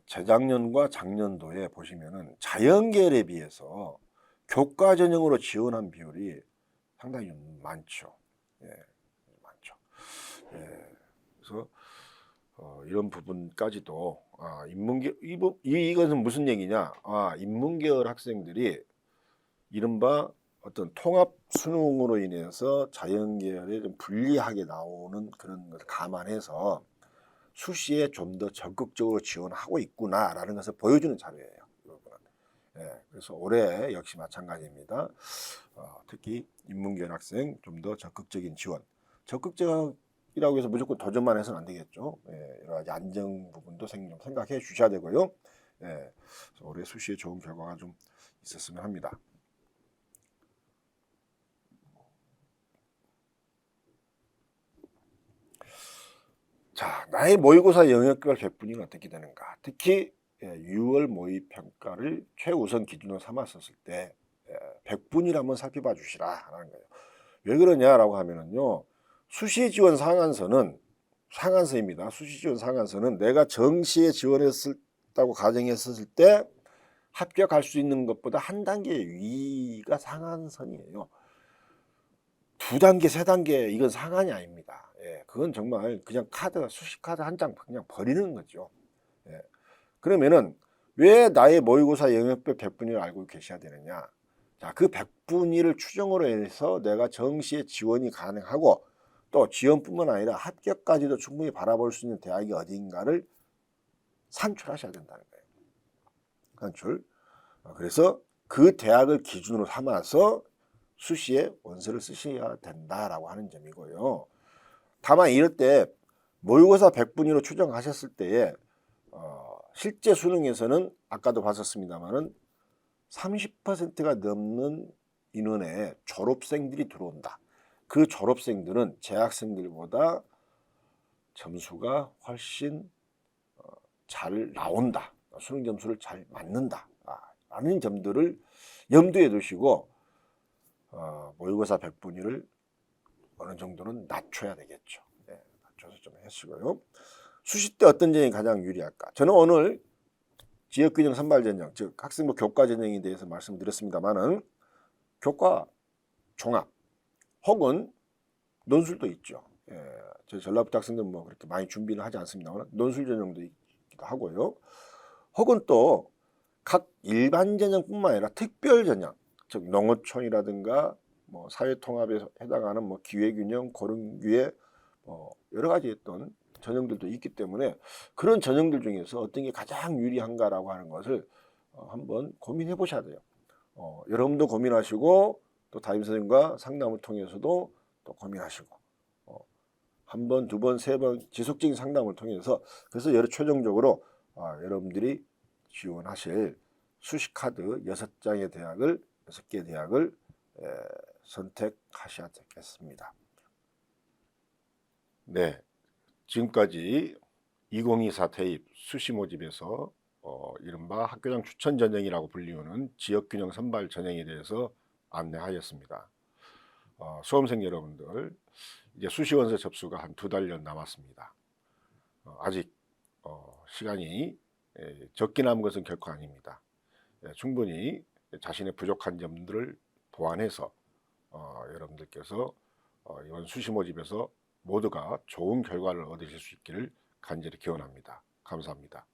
재작년과 작년도에 보시면은 자연계열에 비해서 교과 전형으로 지원한 비율이 상당히 많죠. 많죠. 그래서 이런 부분까지도 이것은 무슨 얘기냐? 인문계열 학생들이 이른바 어떤 통합 수능으로 인해서 자연계열에 좀 불리하게 나오는 그런 것을 감안해서 수시에 좀 더 적극적으로 지원하고 있구나라는 것을 보여주는 자료예요. 그래서 올해 역시 마찬가지입니다. 특히 인문계열 학생 좀 더 적극적인 지원. 적극적이라고 해서 무조건 도전만 해서는 안 되겠죠. 여러 가지 안정 부분도 좀 생각해 주셔야 되고요. 그래서 올해 수시에 좋은 결과가 좀 있었으면 합니다. 자, 나의 모의고사 영역별 백분위는 어떻게 되는가? 특히 6월 모의평가를 최우선 기준으로 삼았었을 때 백분위를 한번 살펴봐 주시라라는 거예요. 왜 그러냐라고 하면은요, 수시 지원 상한선입니다. 수시 지원 상한선은 내가 정시에 지원했다고 가정했을 때 합격할 수 있는 것보다 한 단계 위가 상한선이에요. 2단계, 3단계 이건 상한이 아닙니다. 그건 정말 그냥 수시 카드 한 장 그냥 버리는 거죠. 그러면은 왜 나의 모의고사 영역별 백분위를 알고 계셔야 되느냐? 자, 그 백분위를 추정으로 해서 내가 정시에 지원이 가능하고 또 지원뿐만 아니라 합격까지도 충분히 바라볼 수 있는 대학이 어디인가를 산출하셔야 된다는 거예요. 산출. 그래서 그 대학을 기준으로 삼아서 수시에 원서를 쓰셔야 된다라고 하는 점이고요. 다만 이럴 때 모의고사 백분위로 추정하셨을 때에 실제 수능에서는 아까도 봤었습니다만은 30%가 넘는 인원의 졸업생들이 들어온다. 그 졸업생들은 재학생들보다 점수가 훨씬 잘 나온다. 수능 점수를 잘 맞는다. 라는 점들을 염두에 두시고 모의고사 백분위를 어느 정도는 낮춰야 되겠죠. 낮춰서 좀 하시고요. 수시 때 어떤 전형이 가장 유리할까? 저는 오늘 지역균형 선발 전형, 즉 학생부 교과 전형에 대해서 말씀드렸습니다만은 교과 종합 혹은 논술도 있죠. 저희 전라북도 학생들은 뭐 그렇게 많이 준비를 하지 않습니다만 논술 전형도 있기도 하고요. 혹은 또 각 일반 전형뿐만 아니라 특별 전형, 즉 농어촌이라든가 뭐 사회통합에 해당하는 뭐 기회균형, 고른기회 여러 가지 어떤 전형들도 있기 때문에 그런 전형들 중에서 어떤 게 가장 유리한가라고 하는 것을 한번 고민해 보셔야 돼요. 여러분도 고민하시고 또 담임 선생님과 상담을 통해서도 또 고민하시고 한 번, 두 번, 세 번 지속적인 상담을 통해서 그래서 최종적으로 여러분들이 지원하실 수시카드 6장의 대학을 6개 대학을 선택하셔야 되겠습니다. 네, 지금까지 2024 대입 수시 모집에서 이른바 학교장 추천 전형이라고 불리우는 지역균형 선발 전형에 대해서 안내하였습니다. 수험생 여러분들 이제 수시원서 접수가 한 2달여 남았습니다. 아직 시간이 적게 남은 것은 결코 아닙니다. 충분히 자신의 부족한 점들을 보완해서 여러분들께서 이번 수시 모집에서 모두가 좋은 결과를 얻으실 수 있기를 간절히 기원합니다. 감사합니다.